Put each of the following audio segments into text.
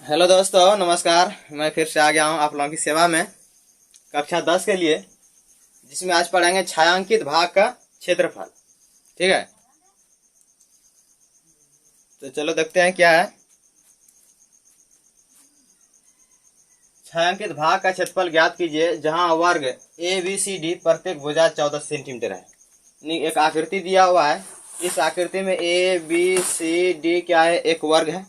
Hello दोस्तों, नमस्कार। मैं फिर से आ गया हूँ आप लोगों की सेवा में कक्षा 10 के लिए, जिसमें आज पढ़ेंगे छायांकित भाग का क्षेत्रफल। ठीक है, तो चलो देखते हैं क्या है। छायांकित भाग का क्षेत्रफल ज्ञात कीजिए जहां वर्ग ए बी सी डी प्रत्येक भुजा 14 सेंटीमीटर है। एक आकृति दिया हुआ है। इस आकृति में ए बी सी डी क्या है, एक वर्ग है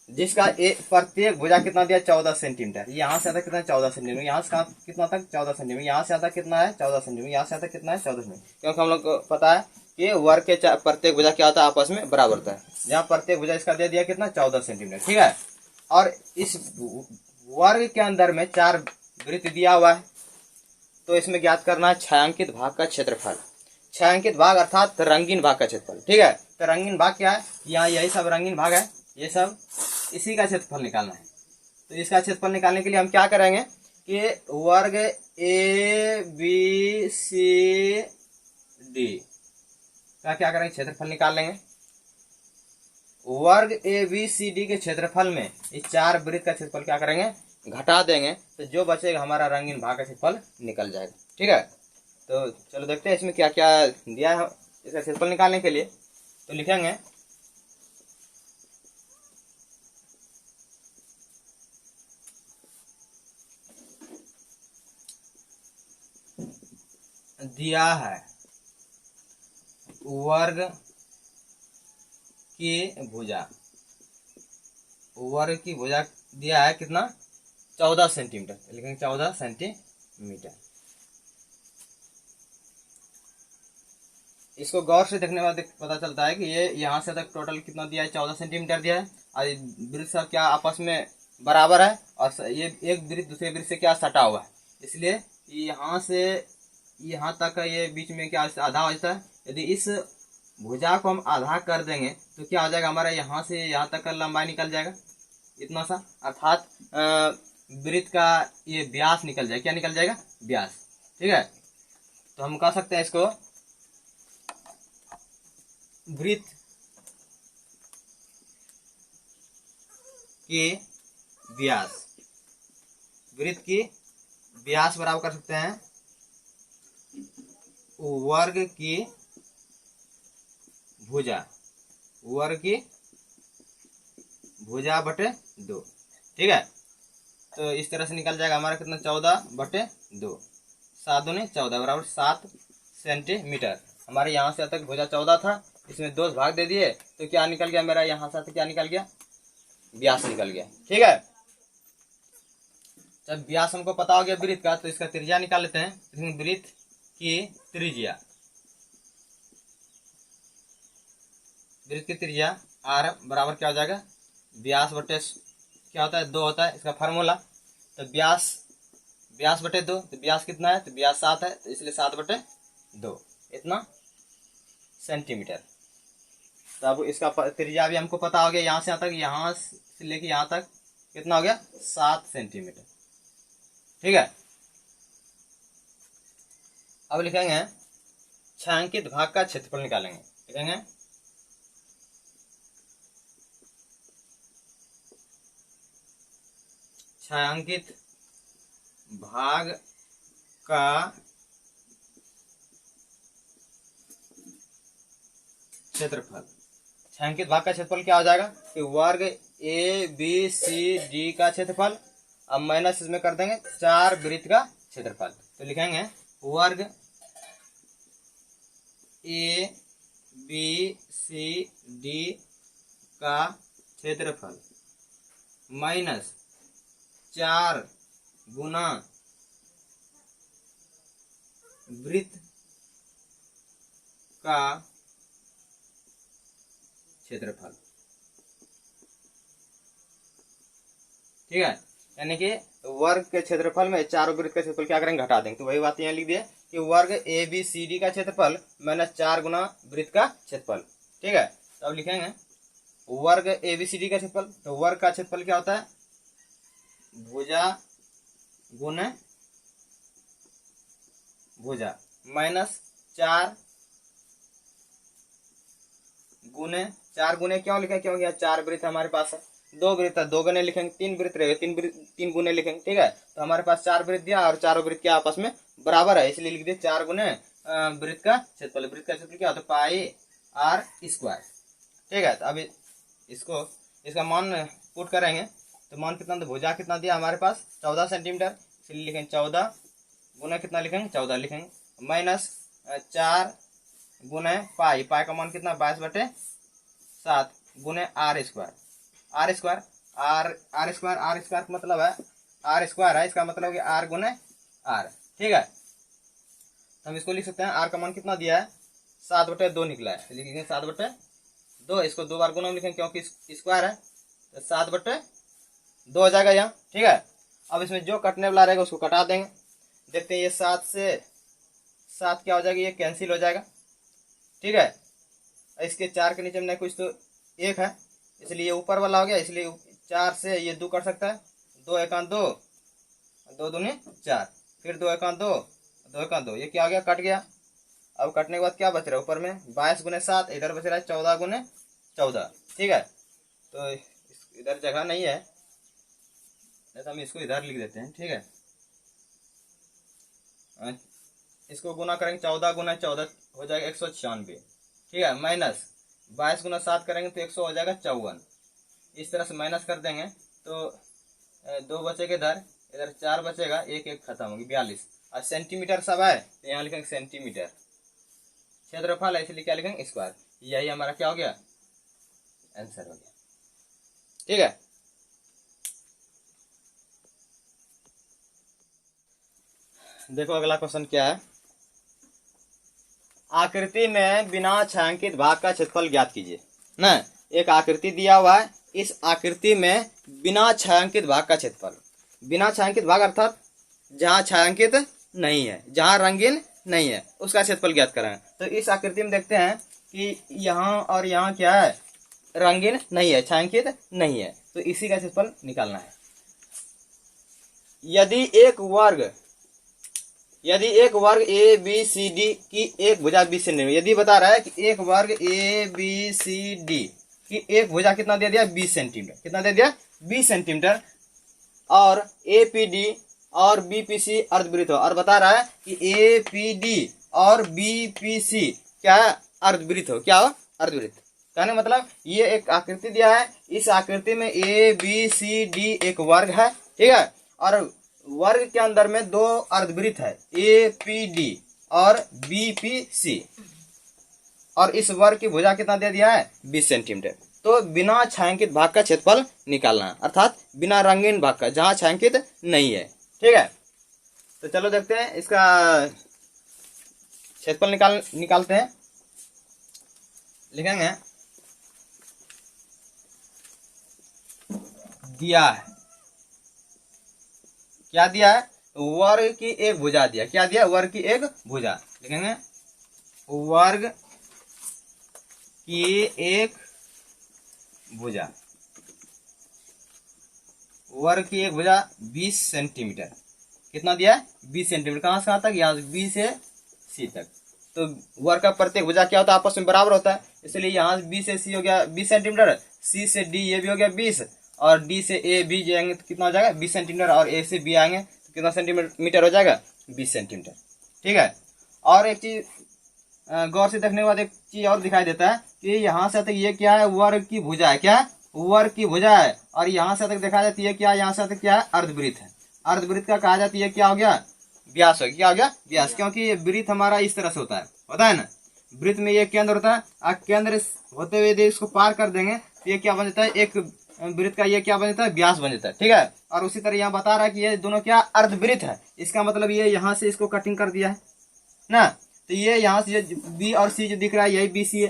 जिसका प्रत्येक भुजा कितना दिया, 14 सेंटीमीटर। यहाँ से आता कितना है, 14 सेंटीमीटर। यहाँ से कितना तक, 14 सेंटीमीटर। यहाँ से आता कितना है, 14 सेंटीमीटर। यहाँ से आता कितना है, 14 सेंटीमीटर। क्योंकि हम लोग को पता है कि वर्ग के प्रत्येक भुजा क्या होता है, आपस में बराबर होता है। जहाँ प्रत्येक भुजा इसका दे दिया कितना, 14 सेंटीमीटर। ठीक है, और इस वर्ग के अंदर में 4 वृत्त दिया हुआ है, तो इसमें ज्ञात करना है छायांकित भाग का क्षेत्रफल। छायांकित भाग अर्थात रंगीन भाग का क्षेत्रफल। ठीक है, तो रंगीन भाग क्या है, यहाँ यही सब रंगीन भाग है, ये सब इसी का क्षेत्रफल निकालना है। तो इसका क्षेत्रफल निकालने के लिए हम क्या करेंगे कि वर्ग ए बी सी डी का क्या करेंगे, क्षेत्रफल निकाल लेंगे। वर्ग ए बी सी डी के क्षेत्रफल में इस 4 वृत्त का क्षेत्रफल क्या करेंगे, घटा देंगे, तो जो बचेगा हमारा रंगीन भाग का क्षेत्रफल निकल जाएगा। ठीक है, तो चलो देखते हैं इसमें क्या क्या दिया है इसका क्षेत्रफल निकालने के लिए। तो लिखेंगे दिया है वर्ग की भुजा, वर्ग की भुजा दिया है कितना, 14 सेंटीमीटर। लिखेंगे 14 सेंटीमीटर। इसको गौर से देखने के बाद पता चलता है कि ये यहाँ से तक टोटल कितना दिया है, 14 सेंटीमीटर दिया है। और वृत्त सब क्या आपस में बराबर है, और ये एक वृत्त दूसरे वृत्त से क्या सटा हुआ है, इसलिए यहाँ से यहाँ तक ये बीच में क्या आधा हो जाता है। यदि इस भुजा को हम आधा कर देंगे तो क्या हो जाएगा, हमारा यहाँ से यहाँ तक का लंबाई निकल जाएगा इतना सा, अर्थात वृत्त का ये व्यास निकल जाएगा। क्या निकल जाएगा, व्यास। ठीक है, तो हम कह सकते हैं इसको वृत्त की व्यास, वृत्त की व्यास बराबर कर सकते हैं वर्ग की भुजा, वर्ग की भुजा बटे 2। ठीक है, तो इस तरह से निकल जाएगा हमारा कितना, 14 बटे 2, 7 दूनी 14 बराबर 7 सेंटीमीटर। हमारे यहाँ से तक भुजा 14 था, इसमें 2 भाग दे दिए, तो क्या निकल गया मेरा, यहाँ से क्या निकल गया, व्यास निकल गया। ठीक है, जब व्यास हमको पता हो गया वृत्त का, तो इसका त्रिज्या निकाल लेते हैं। वृत्त की त्रिज्या, वृत्त की त्रिज्या r बराबर क्या हो जाएगा, व्यास बटे क्या होता है, 2 होता है। इसका फार्मूला, तो व्यास बटे 2, तो व्यास कितना है, तो व्यास 7 है, तो इसलिए 7 बटे 2 इतना सेंटीमीटर। तो अब इसका त्रिज्या भी हमको पता हो गया, यहाँ से यहाँ से लेके यहाँ तक कितना हो गया, 7 सेंटीमीटर। ठीक है, अब लिखेंगे छायांकित भाग का क्षेत्रफल निकालेंगे। लिखेंगे छायांकित भाग का क्षेत्रफल। छायांकित भाग का क्षेत्रफल क्या हो जाएगा कि वर्ग ए बी सी डी का क्षेत्रफल, अब माइनस इसमें कर देंगे 4 वृत्त का क्षेत्रफल। तो लिखेंगे वर्ग ए बी सी डी का क्षेत्रफल माइनस 4 गुना वृत्त का क्षेत्रफल। ठीक है, यानी कि वर्ग के क्षेत्रफल में 4 वृत्त का क्षेत्रफल क्या करेंगे, घटा देंगे। तो वही बात यहाँ लिख दिए कि वर्ग ए बी सी डी का क्षेत्रफल माइनस 4 गुना वृत्त का क्षेत्रफल। ठीक है, तो अब लिखेंगे वर्ग ए बी सी डी का क्षेत्रफल। तो वर्ग का क्षेत्रफल क्या होता है, भुजा गुने भुजा माइनस 4 गुने 4 गुने क्यों लिखा, क्योंकि 4 वृत्त हमारे पास है। 2 वृत्त है, 2 गुने लिखेंगे, 3 वृत्त रहेगा, 3 गुने लिखेंगे, ठीक है। तो हमारे पास 4 वृत्त दिया और चारों वृत्त क्या आपस में बराबर है, इसलिए लिख दिए 4 गुने वृत्त का क्षेत्रफल। वृत्त का क्षेत्रफल क्या होता है, पाई आर स्क्वायर, ठीक है। तो अभी इसका मान पुट करेंगे तो मान कितना, तो भुजा कितना दिया हमारे पास 14 सेंटीमीटर, इसलिए लिखेंगे 14 गुना कितना लिखेंगे, 14 लिखेंगे, माइनस 4 गुने पाई का मान कितना 22/7 गुने आर स्क्वायर। आर स्क्वायर का मतलब है आर स्क्वायर है, इसका मतलब कि आर गुने आर, ठीक है। तो हम इसको लिख सकते हैं, आर का मान कितना दिया है 7/2 निकला है, लिखेंगे 7/2, इसको 2 बार गुना में लिखेंगे क्योंकि स्क्वायर है, तो 7/2 हो जाएगा यहाँ, ठीक है। अब इसमें जो कटने वाला रहेगा उसको कटा देंगे, देखते हैं ये 7 से 7 क्या हो जाएगा, ये कैंसिल हो जाएगा, ठीक है। इसके 4 के नीचे में कुछ तो 1 है, इसलिए ऊपर वाला हो गया, इसलिए 4 से ये 2 कट सकता है, 2 1 2, 2 दूनी 4, फिर 2 1 2, 2 1 2, ये क्या हो गया, कट गया। अब कटने के बाद क्या बच रहा है ऊपर में 22 गुने 7, इधर बच रहा है 14 गुने 14, ठीक है। तो इधर जगह नहीं है तो हम इसको इधर लिख देते हैं, ठीक है। इसको गुना करेंगे 14 गुना 14 हो जाएगा 196, ठीक है, माइनस 22 गुना 7 करेंगे तो 100 हो जाएगा 54, इस तरह से माइनस कर देंगे तो 2 बचेगा इधर 4 बचेगा, 1 1 खत्म होगी 42। और सेंटीमीटर सब है तो यहाँ लिखेंगे सेंटीमीटर, क्षेत्रफल है इसलिए क्या लिखेंगे स्क्वायर। यही हमारा क्या हो गया, आंसर हो गया, ठीक है। देखो अगला क्वेश्चन क्या है, आकृति में बिना छायांकित भाग का क्षेत्रफल ज्ञात कीजिए ना। एक आकृति दिया हुआ है, इस आकृति में बिना छायांकित भाग का क्षेत्रफल, बिना छायांकित भाग अर्थात जहां छायांकित नहीं है, जहां रंगीन नहीं है, उसका क्षेत्रफल ज्ञात करें। तो इस आकृति में देखते हैं कि यहाँ और यहाँ क्या है, रंगीन नहीं है, छायांकित नहीं है, तो इसी का क्षेत्रफल निकालना है। यदि एक वर्ग ए बी सी डी की एक भुजा 20 सेंटीमीटर, यदि बता रहा है कि एक वर्ग ए बी सी डी की एक भुजा कितना दे दिया 20 सेंटीमीटर, कितना दे दिया 20 सेंटीमीटर, और ए पी डी और बी पी सी अर्धवृत्त हो, और बता रहा है कि ए पी डी और बी पी सी क्या है, अर्धवृत्त हो, क्या हो, अर्धवृत्त। कहने मतलब ये एक आकृति दिया है, इस आकृति में ए बी सी डी एक वर्ग है, ठीक है, और वर्ग के अंदर में 2 अर्धवृत्त है, ए पी डी और बी पी सी, और इस वर्ग की भुजा कितना दे दिया है 20 सेंटीमीटर। तो बिना छायांकित भाग का क्षेत्रफल निकालना है, अर्थात बिना रंगीन भाग का, जहां छायांकित नहीं है, ठीक है। तो चलो देखते हैं इसका क्षेत्रफल निकालते हैं। लिखेंगे दिया है, क्या दिया है, वर्ग की एक भुजा दिया, क्या दिया, वर्ग की एक भुजा, लिखेंगे वर्ग की एक भुजा, वर्ग की एक भुजा 20 सेंटीमीटर, कितना दिया है 20 सेंटीमीटर, कहां से कहां तक, यहाँ से बी से सी तक। तो वर्ग का प्रत्येक भुजा क्या होता है, आपस में बराबर होता है, इसलिए यहाँ से बी से सी हो गया 20 सेंटीमीटर, सी से डी ये भी हो गया 20, और डी से ए बी जाएंगे तो कितना हो जाएगा 20 सेंटीमीटर, और ए से बी आएंगे तो कितना सेंटीमीटर हो जाएगा 20 सेंटीमीटर, ठीक है। और एक चीज गौर से देखने के बाद एक चीज और दिखाई देता है कि यहाँ से तक ये क्या है, वर्ग की भुजा है, क्या वर्ग की भुजा है, और यहाँ से तक देखा जाती है क्या, यहाँ से तक क्या है, अर्धवृत्त है। अर्धवृत्त का कहा जाती है क्या हो गया, व्यास हो गया, क्या हो गया व्यास, क्योंकि ये वृत्त हमारा इस तरह से होता है ना, वृत्त में ये केंद्र होता है, केंद्र होते हुए यदि इसको पार कर देंगे तो ये क्या बन जाता है, एक वृत्त का ये क्या बन जाता है, व्यास बन जाता है, ठीक है। और उसी तरह यहाँ बता रहा है कि ये दोनों क्या अर्धवृत्त है, इसका मतलब ये यहाँ से इसको कटिंग कर दिया है ना, तो ये यहाँ से बी और सी जो दिख रहा है यही बी सी है,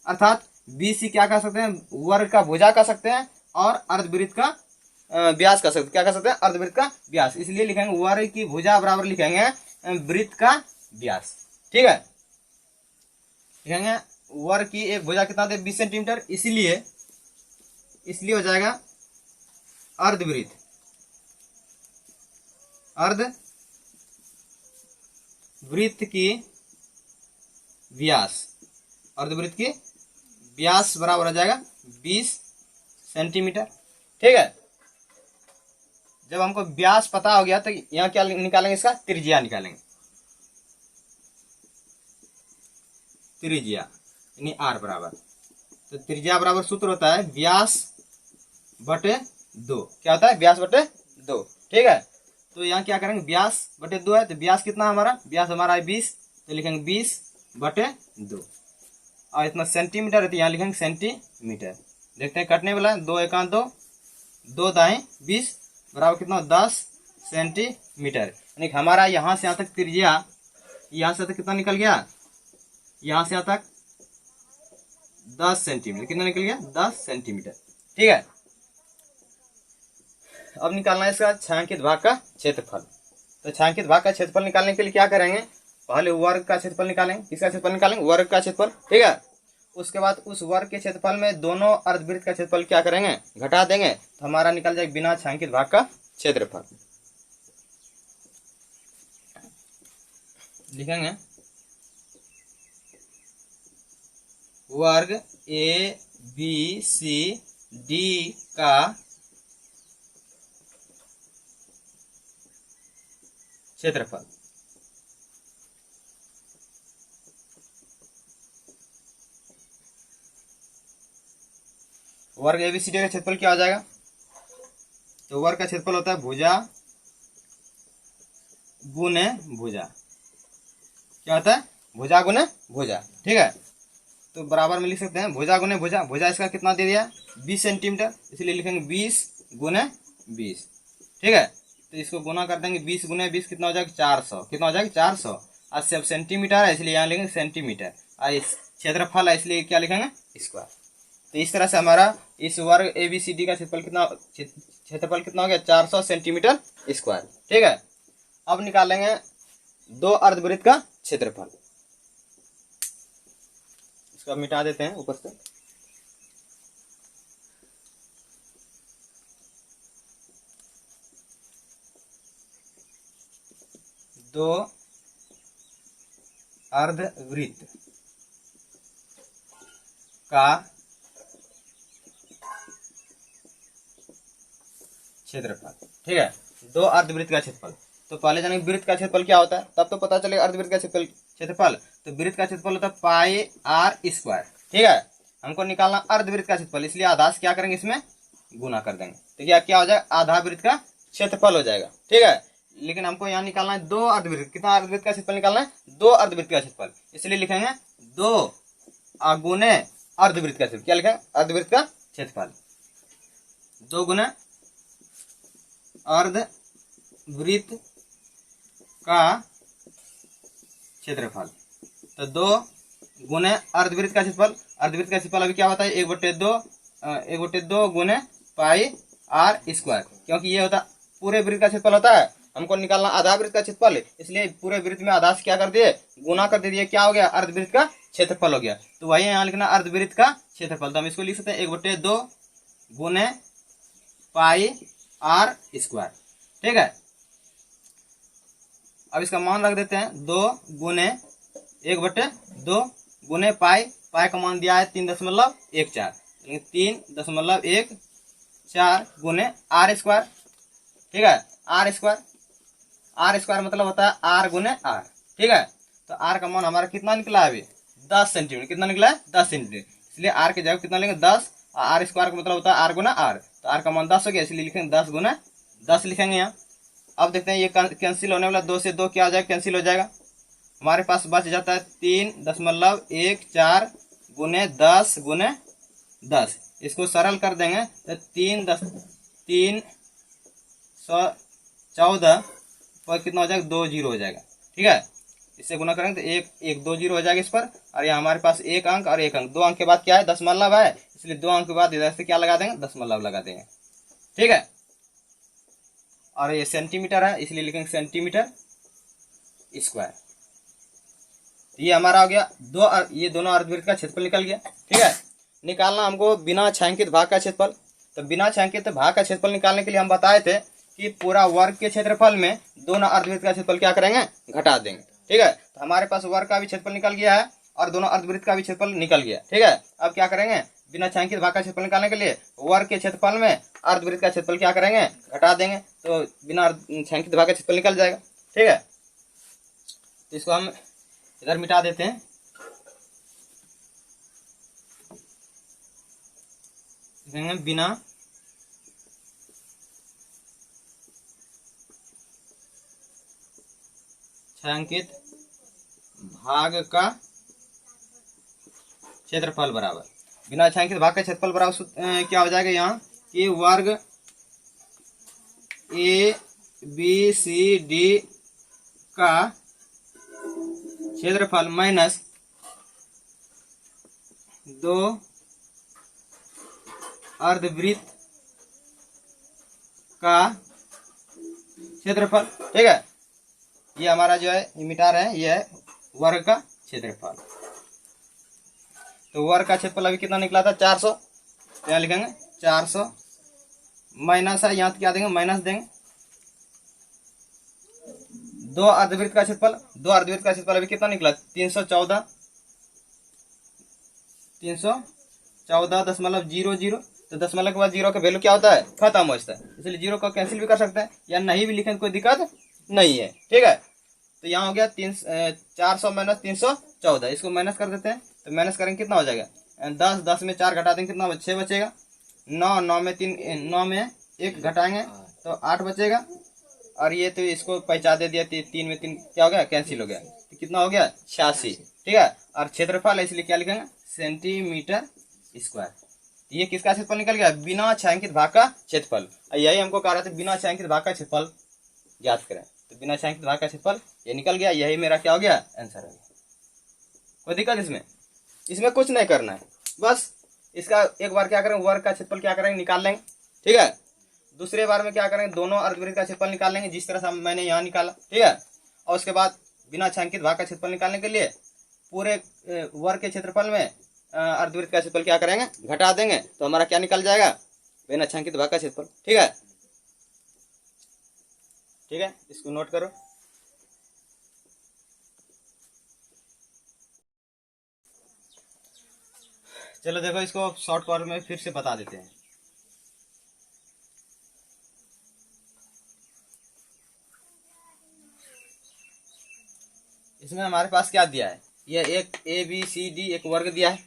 अर्थात बी सी क्या कह सकते हैं, वर्ग का भुजा कह सकते हैं, और अर्धवृत्त का व्यास कह सकते हैं, क्या कह सकते हैं, अर्धवृत्त का व्यास, इसलिए लिखेंगे वर्ग की भुजा बराबर लिखेंगे वृत्त का व्यास, ठीक है। लिखेंगे वर्ग की एक भुजा कितना दे 20 सेंटीमीटर, इसलिए हो जाएगा अर्धवृत्त, अर्धवृत्त की व्यास, अर्धवृत्त की व्यास बराबर हो जाएगा 20 सेंटीमीटर। ठीक है, जब हमको व्यास पता हो गया तो यहाँ क्या निकालेंगे, इसका त्रिज्या निकालेंगे, त्रिज्या यानी आर बराबर। तो त्रिज्या बराबर सूत्र होता है व्यास बटे 2। क्या होता है, व्यास बटे 2। ठीक है, तो यहाँ क्या करेंगे, व्यास बटे 2 है, तो व्यास कितना हमारा, व्यास हमारा है 20, तो लिखेंगे 20 बटे 2। और इतना सेंटीमीटर है तो यहाँ लिखेंगे सेंटीमीटर। देखते हैं कटने वाला है, 2 एकांत 2, 2 दाएं 20 बराबर कितना 10 सेंटीमीटर। यानी हमारा यहाँ से यहाँ तक त्रिज्या, यहाँ से तक कितना निकल गया, यहाँ से यहाँ तक 10 सेंटीमीटर। कितना निकल गया, 10 सेंटीमीटर। ठीक है, अब निकालना है इसका छायांकित भाग का क्षेत्रफल। तो छायांकित भाग का क्षेत्रफल निकालने के लिए क्या करेंगे, पहले वर्ग का क्षेत्रफल निकालेंगे। किसका क्षेत्रफल निकालेंगे, वर्ग का क्षेत्रफल। ठीक है, उसके बाद उस वर्ग के क्षेत्रफल में दोनों अर्धवृत्त का क्षेत्रफल क्या करेंगे, घटा देंगे, तो हमारा निकल जाएगा बिना छायांकित भाग का क्षेत्रफल। लिखेंगे वर्ग ए बी सी डी का क्षेत्रफल। वर्ग एबीसीडी का क्षेत्रफल क्या हो जाएगा, तो वर्ग का क्षेत्रफल होता है भुजा गुने भुजा। क्या होता है, भुजा गुने भुजा। ठीक है, तो बराबर में लिख सकते हैं भुजा गुने भुजा। भुजा इसका कितना दे दिया, 20 सेंटीमीटर, इसलिए लिखेंगे 20 गुने 20। ठीक है, तो इसको गुना कर देंगे, 20 गुने 20 कितना हो जाएगा 400। कितना हो जाएगा 400। और सब सेंटीमीटर है इसलिए यहाँ लिखेंगे सेंटीमीटर, और इस क्षेत्रफल है इसलिए क्या लिखेंगे, स्क्वायर। तो इस तरह से हमारा इस वर्ग एबीसीडी का क्षेत्रफल कितना हो गया, 400 सेंटीमीटर स्क्वायर। ठीक है, अब निकालेंगे दो अर्धवृत्त का क्षेत्रफल। इसको मिटा देते हैं ऊपर से। दो अर्धवृत्त का क्षेत्रफल। ठीक है, दो अर्धवृत्त का क्षेत्रफल। तो पहले जानेंगे वृत्त का क्षेत्रफल क्या होता है, तब तो पता चलेगा अर्धवृत्त का क्षेत्रफल। तो वृत्त का क्षेत्रफल होता है पाई आर स्क्वायर। ठीक है, हमको निकालना अर्धवृत्त का क्षेत्रफल, इसलिए आधास क्या करेंगे, इसमें गुना कर देंगे, तो क्या हो जाएगा, आधा वृत्त का क्षेत्रफल हो जाएगा। ठीक है, लेकिन हमको यहाँ निकालना है दो अर्धवृत्त। कितना अर्धवृत्त का क्षेत्रफल निकालना है, दो अर्धवृत्त का क्षेत्रफल, इसलिए लिखेंगे दो गुने अर्धवृत्त का क्षेत्रफल। क्या लिखेंगे, अर्धवृत्त का क्षेत्रफल, दो गुना अर्धवृत्त का क्षेत्रफल। तो दो गुने अर्धवृत्त का क्षेत्रफल। अर्धवृत्त का क्षेत्रफल अभी क्या होता है, 1/2 गुने पाई आर स्क्वायर, क्योंकि ये होता पूरे वृत्त का क्षेत्रफल होता है, हमको निकालना आधा वृत्त का क्षेत्रफल, इसलिए पूरे वृत्त में आधा से क्या कर दिए, गुना कर दिए। क्या हो गया, अर्धवृत्त का क्षेत्रफल हो गया। तो वही यहाँ लिखना अर्धवृत्त का क्षेत्रफल। तो हम इसको लिख सकते हैं 1/2 गुने पाई आर स्क्वायर। ठीक है, अब इसका मान रख देते हैं 2 गुने 1/2 गुने पाई का मान दिया है 3.14, 3.14 गुने आर स्क्वायर। ठीक है, आर स्क्वायर मतलब होता है आर गुने आर। ठीक है, तो आर का मान हमारा कितना निकला है अभी, 10 सेंटीमीटर। कितना निकला है, 10 सेंटीमीटर, इसलिए आर के जगह कितना लेंगे 10। आर स्क्वायर का मतलब होता है आर गुना आर, तो आर का मान 10 हो गया, इसलिए लिखेंगे 10 गुना 10 लिखेंगे यहाँ। अब देखते हैं ये कैंसिल होने वाला, 2 से 2 क्या हो जाएगा, कैंसिल हो जाएगा। हमारे पास बच जाता है 3.14 गुने 10 गुने 10। इसको सरल कर देंगे तो 314 पर कितना हो जाएगा, 2 जीरो हो जाएगा। ठीक है, इससे गुना करेंगे तो 1 2 जीरो हो जाएगा इस पर, और यहाँ हमारे पास 1 अंक और 1 अंक, 2 अंक के बाद क्या है, दशमलव है, इसलिए 2 अंक के बाद इधर से क्या लगा देंगे, दशमलव लगा देंगे। ठीक है, और ये सेंटीमीटर है, इसलिए लिखेंगे सेंटीमीटर स्क्वायर। ये हमारा हो गया ये दोनों अर्धवृत्त का क्षेत्रफल निकल गया। ठीक है, निकालना हमको बिना छायांकित भाग का क्षेत्रफल। तो बिना छायांकित भाग का क्षेत्रफल निकालने के लिए हम बताए थे कि पूरा वर्ग के क्षेत्रफल में दोनों अर्धवृत्त का क्षेत्रफल क्या करेंगे, घटा देंगे। ठीक है, तो हमारे पास वर्ग का भी क्षेत्रफल निकल गया है और दोनों अर्धवृत्त का भी क्षेत्रफल निकल गया। ठीक है, अब क्या करेंगे, बिना छायांकित भाग का क्षेत्रफल निकालने के लिए वर्ग के क्षेत्रफल में अर्धवृत्त का क्षेत्रफल क्या करेंगे, घटा देंगे, तो बिना छायांकित भाग का क्षेत्रफल निकल जाएगा। ठीक है, तो इसको हम इधर मिटा देते हैं। बिना छायांकित भाग का क्षेत्रफल बराबर, बिना छायांकित भाग का क्षेत्रफल बराबर क्या हो जाएगा यहाँ कि वर्ग ए बी सी डी का क्षेत्रफल माइनस 2 अर्धवृत्त का क्षेत्रफल। ठीक है, ये हमारा जो है मिटा रहे हैं, ये है वर्ग का क्षेत्रफल। तो वर्ग का क्षेत्रफल अभी कितना निकला था, 400। तो यहाँ लिखेंगे 400 माइनस है, यहाँ क्या देंगे, माइनस देंगे 2 अर्धवृत्त का क्षेत्रफल। 2 अर्धवृत्त का क्षेत्रफल अभी कितना निकला, 314.00। तो दशमलव के बाद 0 का वैल्यू क्या होता है, खत्म हो जाता है, इसलिए 0 को कैंसिल भी कर सकते हैं या नहीं भी लिखें, कोई दिक्कत नहीं है। ठीक है, तो यहाँ हो गया 400 माइनस 314, इसको माइनस कर देते हैं। तो माइनस करेंगे कितना हो जाएगा, 10 में 4 घटा देंगे कितना, 6 बचेगा। 9 में 1 घटाएंगे तो 8 बचेगा। और ये तो इसको पहचान दे दिया, 3 में 3 क्या हो गया, कैंसिल हो गया, तो कितना हो गया, 86। ठीक है, और क्षेत्रफल है इसलिए क्या लिखेंगे, सेंटीमीटर स्क्वायर। ये किसका क्षेत्रफल निकल गया, बिना छायांकित भाग का क्षेत्रफल। यही हमको कह रहे थे बिना छायांकित भाग का क्षेत्रफल ज्ञात करें, तो बिना छायांकित भाग का क्षेत्रफल ये निकल गया। यही मेरा क्या हो गया, आंसर हो गया। कोई दिक्कत इसमें कुछ नहीं करना है, बस इसका एक बार क्या करें, वर्ग का क्षेत्रफल क्या करेंगे, निकाल लेंगे। ठीक है, दूसरे बार में क्या करेंगे, दोनों अर्धवृत्त का क्षेत्रफल निकाल लेंगे, जिस तरह से मैंने यहाँ निकाला। ठीक है, और उसके बाद बिना छायांकित भाग का क्षेत्रफल निकालने के लिए पूरे वर्ग के क्षेत्रफल में अर्धवृत्त का क्षेत्रफल क्या करेंगे, घटा देंगे, तो हमारा क्या निकल जाएगा, बिना छायांकित भाग का क्षेत्रफल। ठीक है, ठीक है, इसको नोट करो। चलो देखो, इसको शॉर्ट कट में फिर से बता देते हैं। इसमें हमारे पास क्या दिया है, ये एक ए बी सी डी एक वर्ग दिया है।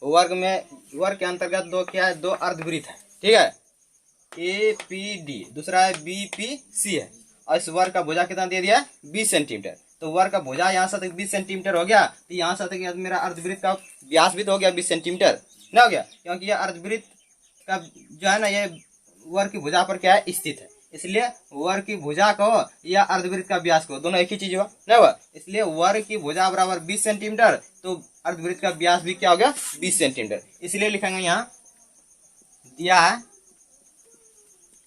वर्ग के अंतर्गत दो क्या है, 2 अर्धवृत्त है। ठीक है, ए पी डी, दूसरा है बी पी सी है, और इस वर्ग का भुजा कितना दे दिया है, 20 सेंटीमीटर। तो वर्ग का भुजा यहाँ से तक 20 सेंटीमीटर हो गया, तो यहाँ से तक मेरा अर्धवृत्त का व्यास भी तो हो गया 20 सेंटीमीटर ना हो गया, क्योंकि यह अर्धवृत्त का जो है ना, ये वर्ग की भुजा पर क्या है, स्थित है, इसलिए वर्ग की भुजा को या अर्धवृत्त का व्यास को दोनों एक ही चीज हुआ ना हुआ, इसलिए वर्ग की भुजा बराबर 20 सेंटीमीटर, तो अर्धवृत्त का व्यास भी क्या हो गया, 20 सेंटीमीटर। इसलिए लिखेंगे यहाँ दिया है,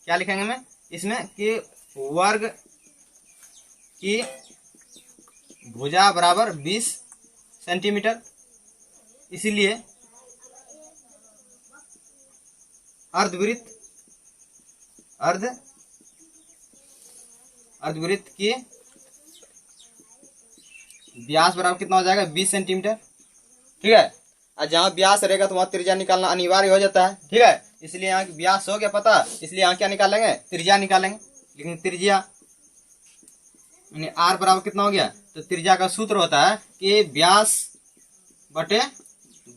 क्या लिखेंगे मैं इसमें कि वर्ग की भुजा बराबर 20 सेंटीमीटर, इसलिए अर्धवृत्त की व्यास बराबर कितना हो जाएगा, 20 सेंटीमीटर। ठीक है, और जहां व्यास रहेगा तो वहां त्रिज्या निकालना अनिवार्य हो जाता है। ठीक है, इसलिए यहाँ व्यास हो गया पता, इसलिए यहाँ क्या निकालेंगे, त्रिज्या निकालेंगे। लेकिन त्रिज्या यानी आर बराबर कितना हो गया, तो त्रिज्या का सूत्र होता है कि व्यास बटे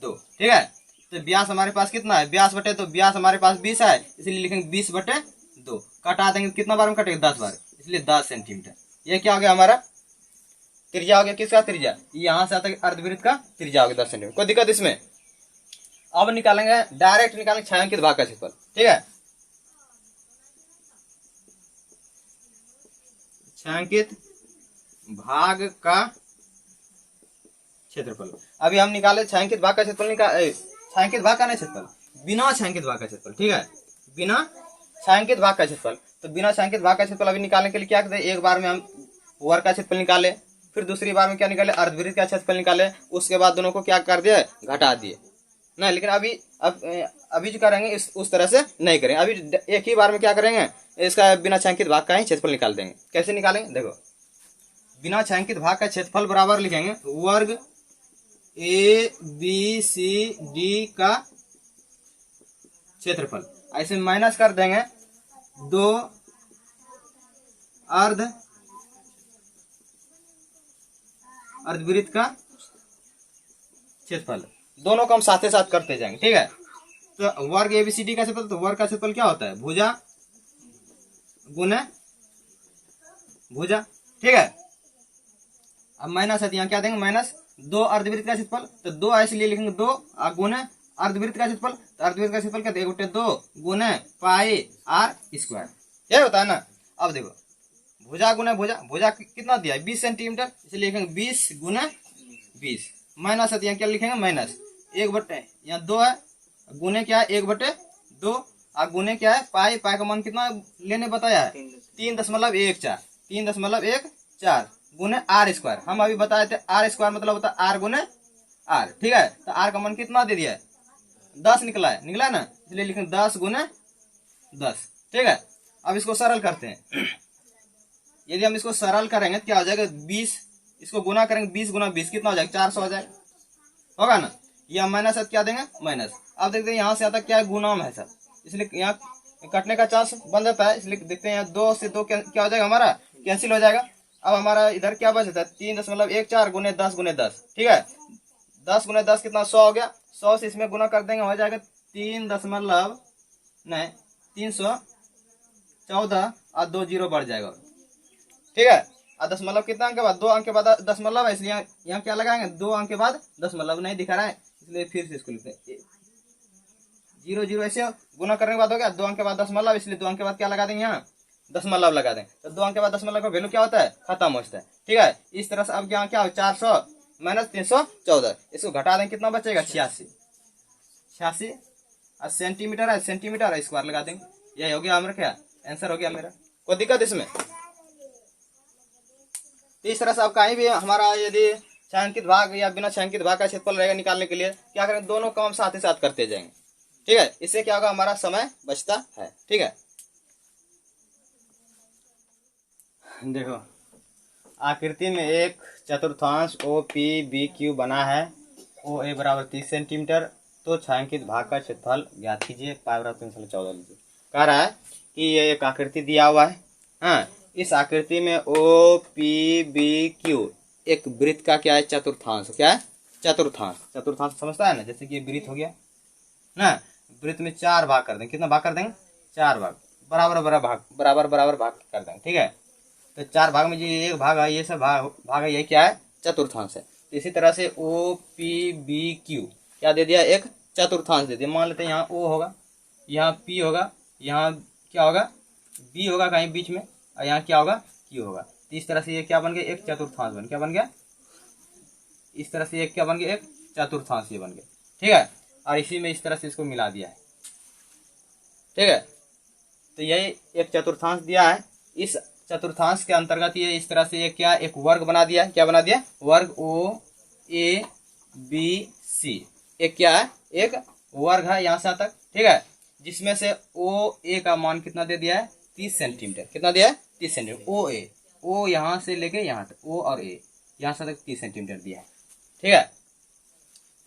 2। ठीक है, तो व्यास हमारे पास कितना है, व्यास बटे, तो व्यास हमारे पास 20 है, इसलिए लिखेंगे 20 बटे 2। कटा देंगे कितना बार में कटेगा, 10 बार, इसलिए 10 सेंटीमीटर। ये क्या हो गया, हमारा त्रिज्या हो गया, किसका त्रिज्या, यहाँ से आता है अर्धवृत्त का त्रिज्या हो गया 10 सेंटीमीटर। कोई दिक्कत इसमें। अब निकालेंगे, डायरेक्ट निकालेंगे छायांकित भाग का क्षेत्रफल। ठीक है, छायांकित भाग का क्षेत्रफल। अभी हम निकाले छायांकित भाग का क्षेत्रफल, छायांकित भाग का नहीं क्षेत्रफल, बिना छायांकित भाग का क्षेत्रफल। ठीक है, बिना छायांकित भाग का क्षेत्रफल। तो बिना छायांकित भाग का क्षेत्रफल अभी निकालने के लिए क्या करते हैं, एक बार में हम वर्ग का क्षेत्रफल निकाले, फिर दूसरी बार में क्या निकाले, अर्धवृत्त का क्षेत्रफल निकाले, उसके बाद दोनों को क्या कर दिए, घटा दिए ना। लेकिन अभी जो करेंगे उस तरह से नहीं करेंगे, अभी एक ही बार में क्या करेंगे, इसका बिना छायांकित भाग का ही क्षेत्रफल निकाल देंगे। कैसे निकालेंगे, देखो, बिना छायांकित भाग का क्षेत्रफल बराबर लिखेंगे वर्ग ए बी सी डी का क्षेत्रफल। ऐसे माइनस कर देंगे 2 अर्धवृत्त का क्षेत्रफल। दोनों को हम साथ ही साथ करते जाएंगे, ठीक है। तो वर्ग एबीसीडी का क्षेत्रफल, तो वर्ग का क्षेत्रफल क्या होता है? भुजा गुना भुजा, ठीक है। अब माइनस है, यहाँ क्या देंगे? माइनस 2 अर्धवृत्त का क्षेत्रफल, तो 2 ऐसे लिए लिखेंगे 2 गुना अर्धवृत्त का क्षेत्रफल, तो अर्धवृत्त का क्षेत्रफल क्या? 1/2 गुना पाई आर स्क्वायर, यही होता है ना। अब देखो भुजा गुना भुजा, भुजा कितना दिया है? 20 सेंटीमीटर, इसलिए लिखेंगे 20 गुना 20। माइनस है, यहाँ क्या लिखेंगे? माइनस 1/, यहाँ 2 है, गुने क्या है? 1/2, और गुने क्या है? पाई का मान कितना लेने बताया है? 3.14, 3.14 गुने आर स्क्वायर। हम अभी बताए थे आर स्क्वायर मतलब होता है आर गुने आर, ठीक है। तो आर का मान कितना दे दिया है? 10 निकला है ना, इसलिए लिखेंगे 10 गुने 10, ठीक है। अब इसको सरल करते हैं। यदि हम इसको सरल करेंगे तो क्या हो जाएगा? 20, इसको गुना करेंगे 20 गुना 20 कितना हो जाएगा? 400 हो जाएगा, होगा ना। यह माइनस है, क्या देंगे? माइनस। अब देखते हैं यहाँ से आता क्या है? गुणाम है सर, इसलिए यहाँ कटने का चांस बन जाता है, इसलिए देखते हैं यहाँ 2 से 2 क्या हो जाएगा? हमारा कैंसिल हो जाएगा। अब हमारा इधर क्या बचता है? 3.14 गुने 10 गुने 10, ठीक है। 10 गुने 10 कितना? 100 हो गया। 100 से इसमें गुना कर देंगे, हो जाएगा 314 और 2 जीरो बढ़ जाएगा, ठीक है। और दशमलव कितना अंक के बाद? 2 अंक के बाद दशमलव है, इसलिए यहाँ क्या लगाएंगे? 2 अंक के बाद दशमलव नहीं दिखा रहा है, इसलिए फिर से इसको लिखते हैं 0 0। ऐसे गुना करने के बाद हो गया 2 अंक के बाद दशमलव, इसलिए 2 अंक के बाद क्या लगा देंगे? यहाँ दशमलव लगा देंगे। तो 2 अंक के बाद दशमलव का वैल्यू क्या होता है? खत्म होता है, ठीक है। इस तरह से अब यहाँ क्या हो? 400 माइनस 314, इसको घटा देंगे, कितना बचेगा? 86 और सेंटीमीटर है, सेंटीमीटर स्क्वायर लगा देंगे। यही हो गया हमारा क्या आंसर हो गया मेरा। कोई दिक्कत इसमें? इस तरह से आप कहीं भी हमारा यदि छायांकित भाग या बिना छायांकित भाग का क्षेत्रफल रहेगा निकालने के लिए क्या करेंगे? दोनों काम साथ ही साथ करते जाएंगे, ठीक है। इससे क्या होगा? हमारा समय बचता है, ठीक है। देखो आकृति में एक चतुर्थांश ओ पी बी क्यू बना है, ओ ए बराबर 30 सेंटीमीटर। तो छायांकित भाग का क्षेत्रफल ज्ञात कीजिए, पाई बराबर 314 लीजिए। कह रहा है कि ये एक आकृति दिया हुआ है, हाँ। इस आकृति में ओ पी बी क्यू एक वृत्त का क्या है? चतुर्थांश। क्या है? चतुर्थांश। चतुर्थांश समझता है ना, जैसे कि ये वृत्त हो गया ना, वृत्त में 4 भाग कर देंगे। कितना भाग कर देंगे? 4 भाग, बराबर भाग कर देंगे, ठीक है। तो 4 भाग में जो एक भाग है, ये सब भाग है, ये क्या है? चतुर्थांश है। तो इसी तरह से ओ पी बी क्यू क्या दे दिया? एक चतुर्थांश दे दिया। मान लेते हैं यहाँ ओ होगा, यहाँ पी होगा, यहाँ क्या होगा? बी होगा कहीं बीच में, और यहाँ क्या होगा? क्यू होगा। तो इस तरह से ये क्या बन गया? एक चतुर्थांश बन, क्या बन गया? इस तरह से एक क्या बन गया? एक चतुर्थांश ये बन गया, ठीक है। और इसी में इस तरह से इसको मिला दिया है, ठीक है। तो यही एक चतुर्थांश दिया है। इस चतुर्थांश के अंतर्गत ये इस तरह से ये क्या? एक वर्ग बना दिया। क्या बना दिया? वर्ग ओ ए बी सी, एक क्या है? एक वर्ग है यहाँ से तक, ठीक है। जिसमें से ओ ए का मान कितना दे दिया है? 30 सेंटीमीटर। कितना दिया है? 30 सेंटीमीटर। ओ ए, ओ यहाँ से लेके यहाँ तक, ओ और ए यहाँ से तक 30 सेंटीमीटर दिया है, ठीक है।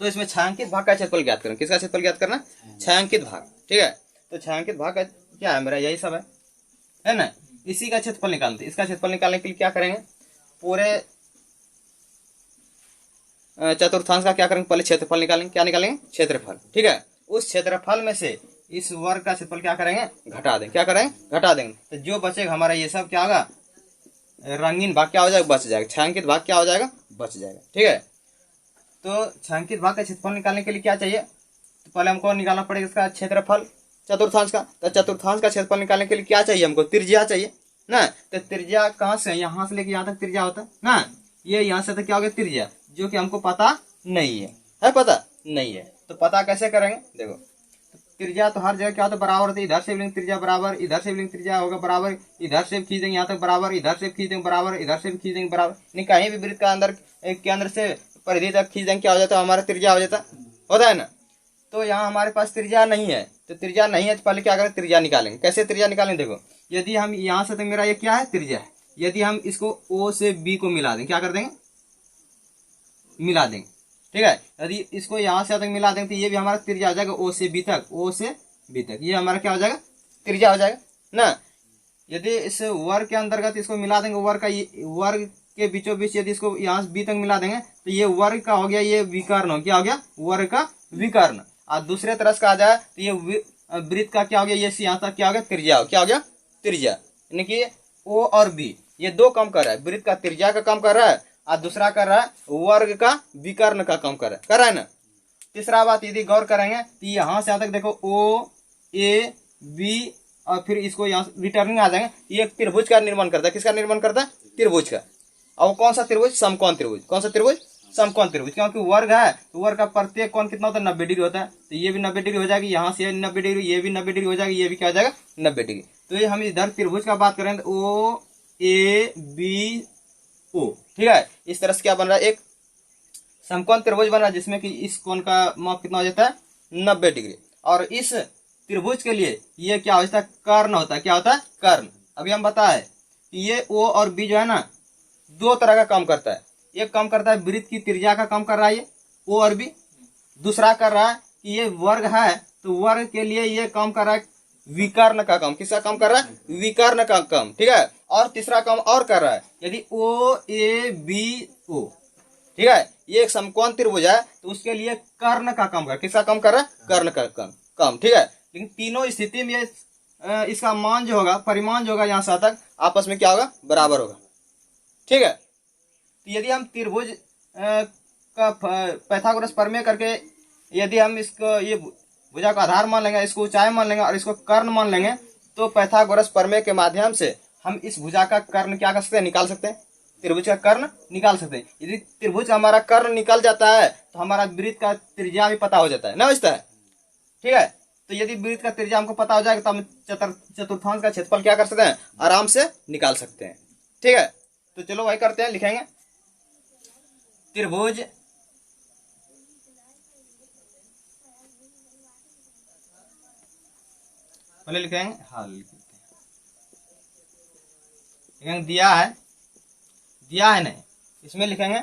तो इसमें छायांकित भाग का क्षेत्रफल ज्ञात करना। किसका क्षेत्रफल ज्ञात करना? छायांकित भाग, ठीक है। तो छायांकित भाग का क्या है मेरा? यही सब है ना। इसी का क्षेत्रफल निकालते। इसका क्षेत्रफल निकालने के लिए क्या करेंगे? पूरे चतुर्थांश का क्या करेंगे? पहले क्षेत्रफल निकालेंगे। क्या निकालेंगे? क्षेत्रफल, ठीक है। उस क्षेत्रफल में से इस वर्ग का क्षेत्रफल क्या करेंगे? घटा देंगे। क्या करेंगे? घटा देंगे। तो जो बचेगा हमारा ये सब क्या होगा? रंगीन भाग क्या हो जाएगा? बच जाएगा। छायांकित भाग क्या हो जाएगा? बच जाएगा, ठीक है। तो छायांकित भाग का क्षेत्रफल निकालने के लिए क्या चाहिए? तो पहले हमको निकालना पड़ेगा इसका क्षेत्रफल चतुर्थांश का। तो चतुर्थांश का क्षेत्रफल निकालने के लिए क्या चाहिए हमको? त्रिज्या चाहिए ना। तो त्रिज्या कहाँ से? यहाँ से लेके यहाँ तक त्रिज्या होता है ना। ये यहाँ से तक क्या हो गया? त्रिज्या, जो कि हमको पता नहीं है पता नहीं है। तो पता कैसे करेंगे? देखो त्रिज्या तो हर जगह क्या होता है? बराबर होती है। इधर से भी त्रिज्या बराबर, इधर से भी त्रिज्या होगा बराबर, इधर से खींच देंगे यहाँ तक बराबर, इधर से खींच देंगे बराबर, इधर से भी खींच देंगे बराबर। नहीं, कहीं भी वृत्त का अंदर के अंदर से परिधि तक खींच देंगे, क्या हो जाता है? हमारा त्रिज्या हो जाता होता है ना। तो यहाँ हमारे पास त्रिज्या नहीं है। तो त्रिज्या नहीं है तो पहले क्या करें? त्रिज्या निकालेंगे। कैसे त्रिज्या निकालेंगे? देखो यदि हम यहाँ से तक मेरा ये क्या है? त्रिज्या है। यदि हम इसको ओ से बी को मिला देंगे, क्या कर देंगे? मिला देंगे, ठीक है। यदि इसको यहाँ से तक मिला देंगे तो ये भी हमारा त्रिज्या आ जाएगा ओ से बी तक, ओ से बी तक, ये हमारा क्या हो जाएगा, त्रिज्या हो जाएगा ना। यदि इस वर्ग के अंतर्गत इसको मिला देंगे, वर्ग के बीचों बीच यदि इसको यहाँ से बी तक मिला देंगे तो ये वर्ग का हो गया, ये विकर्ण हो क्या हो गया, वर्ग का विकर्ण। और दूसरे तरफ का आ जाए तो ये वृत्त का क्या हो गया, ये यहाँ तक क्या हो गया, त्रिज्या, क्या हो गया, त्रिज्या। यानी कि ओ और बी ये दो काम कर रहा है, वृत्त का त्रिज्या का काम कर रहा है और दूसरा कर रहा है वर्ग का विकर्ण का काम कर रहा है ना। तीसरा बात यदि गौर करेंगे तो यहाँ से यहाँ तक देखो ओ ए बी और फिर इसको यहाँ रिटर्निंग आ जाएंगे, ये एक त्रिभुज का निर्माण करता है। किसका निर्माण करता है, त्रिभुज का। और कौन सा त्रिभुज, समकोण त्रिभुज। कौन सा त्रिभुज, समकोण त्रिभुज, क्योंकि वर्ग है तो वर्ग का प्रत्येक कोण कितना होता है, 90 डिग्री होता है। तो ये भी 90 डिग्री हो जाएगी, यहाँ से 90 डिग्री, ये भी 90 डिग्री हो जाएगी, ये भी क्या हो जाएगा, 90 डिग्री। तो ये हम इधर त्रिभुज का बात करें तो ओ ए बी ओ, ठीक है। इस तरह से क्या बन रहा है, एक समकोण त्रिभुज बन रहा है जिसमें कि इस कोण का माप कितना हो जाता है, 90 डिग्री। और इस त्रिभुज के लिए ये क्या होता है, कर्ण होता है। क्या होता है, कर्ण। अभी हम बताए कि ये ओ और बी जो है ना, दो तरह का काम करता है। एक काम करता है वृत्त की त्रिज्या का काम कर रहा है ये ओ और बी। दूसरा कर रहा है कि ये वर्ग है तो वर्ग के लिए ये काम कर रहा है विकर्ण का काम। किसका काम कर रहा है, विकर्ण का काम, ठीक है। और तीसरा काम और कर रहा है, यदि ओ ए बी ओ, ठीक है, ये एक समकोण त्रिभुज है तो उसके लिए कर्ण का काम कर रहा है। किसका काम कर रहा है, कर्ण का काम, ठीक है। लेकिन तीनों स्थिति में इसका मान जो होगा, परिमाण जो होगा यहाँ से तक आपस में क्या होगा, बराबर होगा, ठीक है। तो यदि हम त्रिभुज का पाइथागोरस प्रमेय करके यदि हम इसको ये भुजा का आधार मान लेंगे, इसको ऊंचाई मान लेंगे और इसको कर्ण मान लेंगे तो पाइथागोरस प्रमेय के माध्यम से हम इस भुजा का कर्ण क्या कर सकते हैं, निकाल सकते हैं। त्रिभुज का कर्ण निकाल सकते हैं। यदि त्रिभुज हमारा कर्ण निकल जाता है तो हमारा वृत्त का त्रिज्या भी पता हो जाता है ना, समझता है, ठीक है। तो यदि वृत्त का त्रिज्या हमको पता हो जाएगा तो हम चतुर्थांश का क्षेत्रफल क्या कर सकते हैं, आराम से निकाल सकते हैं, ठीक है। तो चलो वही करते हैं, लिखेंगे त्रिभुज पहले लिखेंगे, हाँ लिखेंगे दिया है नहीं, इसमें लिखेंगे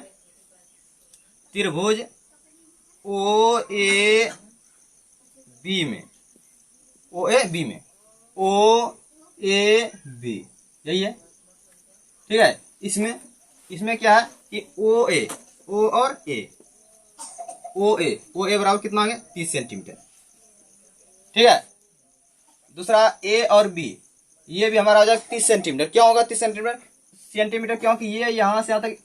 त्रिभुज ओ ए बी में, ओ ए बी में, ओ ए बी, यही है, ठीक है। इसमें क्या है कि ओ और ए बराबर कितना आ गया, 30 सेंटीमीटर, ठीक है। दूसरा ए और बी, ये भी हमारा हो जाएगा 30 सेंटीमीटर। क्यों होगा 30 सेंटीमीटर, क्योंकि ये यहाँ से यहाँ तक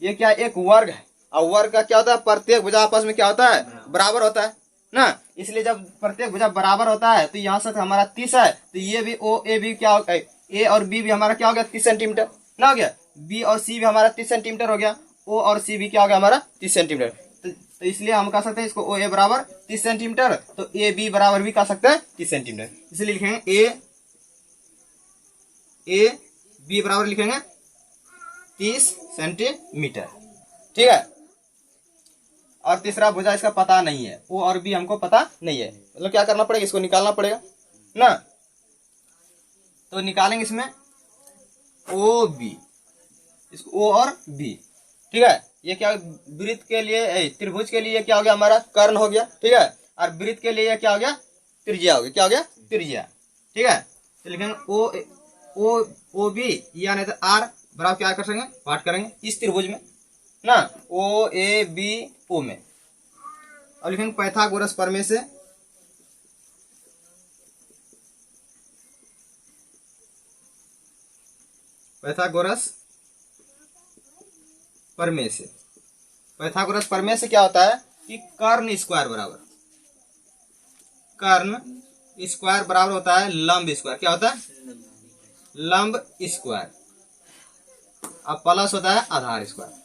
ये क्या है, एक वर्ग है। और वर्ग का क्या होता है, प्रत्येक भुजा आपस में क्या होता है, बराबर होता है ना। इसलिए जब प्रत्येक भुजा बराबर होता है तो यहाँ से हमारा 30 है तो ये भी ओ ए भी क्या हो, ए और बी भी हमारा क्या हो गया, 30 सेंटीमीटर ना हो गया। बी और सी भी हमारा 30 सेंटीमीटर हो गया। ओ और सी भी क्या हो गया हमारा 30 सेंटीमीटर। तो इसलिए हम कह सकते हैं इसको ओ ए बराबर 30 सेंटीमीटर, तो ए बी बराबर भी कह सकते हैं 30 सेंटीमीटर। इसलिए लिखेंगे ए बी बराबर लिखेंगे 30 सेंटीमीटर, ठीक है। और तीसरा भुजा इसका पता नहीं है, ओ और बी हमको पता नहीं है, मतलब क्या करना पड़ेगा, इसको निकालना पड़ेगा ना। तो निकालेंगे इसमें ओ बी, इसको ओ और बी, ठीक है। ये क्या वृत्त के लिए, त्रिभुज के लिए क्या हो गया हमारा, कर्ण हो गया, ठीक है। और वृत्त के लिए क्या हो गया, त्रिज्या हो गया, क्या हो गया, त्रिज्या, ठीक है। तो लिखेंगे ओ बी या नहीं तो आर बराबर क्या कर सकेंगे, पाठ करेंगे इस त्रिभुज में ना, ओ ए बी ओ में। और लिखेंगे पाइथागोरस प्रमेय से पाइथागोरस प्रमेय से क्या होता है कि कर्ण स्क्वायर बराबर होता है लंब स्क्वायर। क्या होता है, लंब स्क्वायर, अब प्लस होता है आधार स्क्वायर।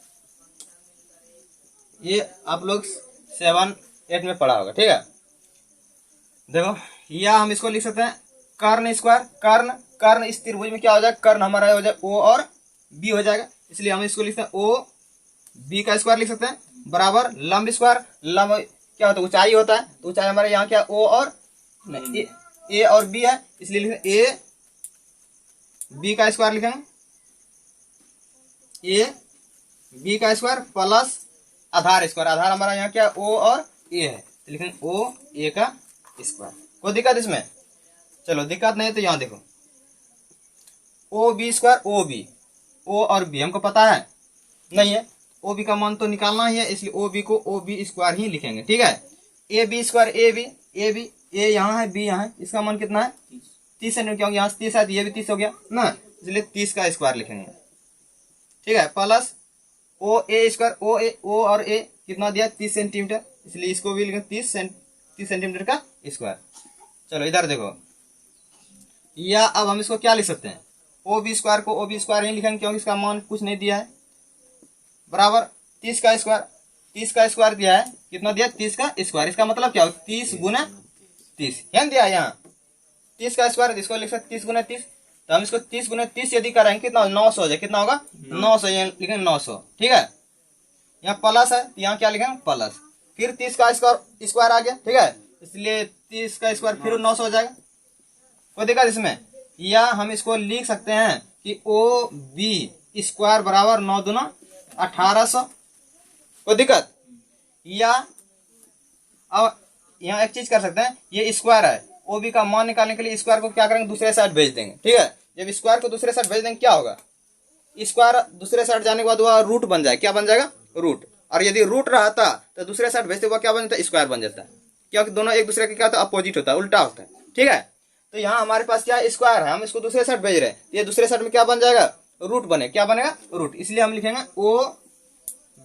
ये आप लोग 7-8 में पढ़ा होगा, ठीक है। देखो या हम इसको लिख सकते हैं कर्ण स्क्वायर, कर्ण इस त्रिभुज में क्या हो जाएगा, कर्ण हमारा हो जाएगा ओ और बी हो जाएगा। इसलिए हम इसको लिखते हैं ओ बी का स्क्वायर लिख सकते हैं बराबर लंब स्क्वायर। लंब क्या होता है, ऊंचाई होता है, तो ऊंचाई हमारे यहाँ क्या ओ और नहीं ए और बी है, इसलिए लिखेंगे ए बी का स्क्वायर लिखेंगे, ए बी का स्क्वायर प्लस आधार स्क्वायर। आधार हमारा यहाँ क्या ओ और ए है, तो लिखेंगे ओ ए का स्क्वायर, कोई दिक्कत इसमें? चलो दिक्कत नहीं तो यहाँ देखो, O B square O B, O और बी हमको पता है नहीं है, ओ बी का मान तो निकालना ही है, इसलिए ओ बी को ओ बी स्क्वायर ही लिखेंगे। ठीक है, A B square A B A यहाँ है बी यहाँ है, इसका मान कितना है 30 सेंटीमीटर, क्योंकि यहाँ से 30 है ये भी 30 हो गया ना, इसलिए 30 का स्क्वायर लिखेंगे। ठीक है, प्लस ओ ए स्क्वायर ओ और ए कितना दिया 30 सेंटीमीटर, इसलिए इसको भी लिखेंगे 30 सेंटीमीटर का स्क्वायर। चलो इधर देखो, या अब हम इसको क्या लिख सकते हैं, ओ बी स्क्वायर को ओ बी स्क्वायर नहीं लिखेंगे क्योंकि इसका मान कुछ नहीं दिया है, बराबर 30 का स्क्वायर, 30 का स्क्वायर दिया है, कितना दिया 30 का स्क्वायर, इसका मतलब क्या हो 30 गुना 30 क्या दिया है यहाँ 30 का स्क्वायर, इसको लिख सकते 30 गुना 30, तो हम इसको 30 गुना 30 यदि करेंगे कितना 900 हो जाए, कितना होगा 900, यहाँ लिखेंगे 900। ठीक है, यहाँ प्लस है तो यहाँ क्या लिखेंगे प्लस, फिर 30 का स्क्वायर आ गया। ठीक है, इसलिए 30 का स्क्वायर फिर 900 हो जाएगा, कोई दिक्कत इसमें? या हम इसको लिख सकते हैं कि ओ बी स्क्वायर बराबर 9 दूना 1800, कोई दिक्कत? या अब यहाँ एक चीज कर सकते हैं, ये स्क्वायर है, ओ बी का मान निकालने के लिए स्क्वायर को क्या करेंगे दूसरे साइड भेज देंगे। ठीक है, जब स्क्वायर को दूसरे साइड भेज देंगे क्या होगा, स्क्वायर दूसरे साइड जाने के बाद वह रूट बन जाए, क्या बन जाएगा रूट, और यदि रूट रहता तो दूसरे साइड भेजते हुआ क्या बन जाता स्क्वायर बन जाता है, क्योंकि दोनों एक दूसरे के क्या होता है अपोजिट होता है, उल्टा होता है। ठीक है, तो यहाँ हमारे पास क्या स्क्वायर है, हम इसको दूसरे साइड भेज रहे हैं, ये दूसरे साइड में क्या बन जाएगा रूट बने, क्या बनेगा रूट, इसलिए हम लिखेंगे ओ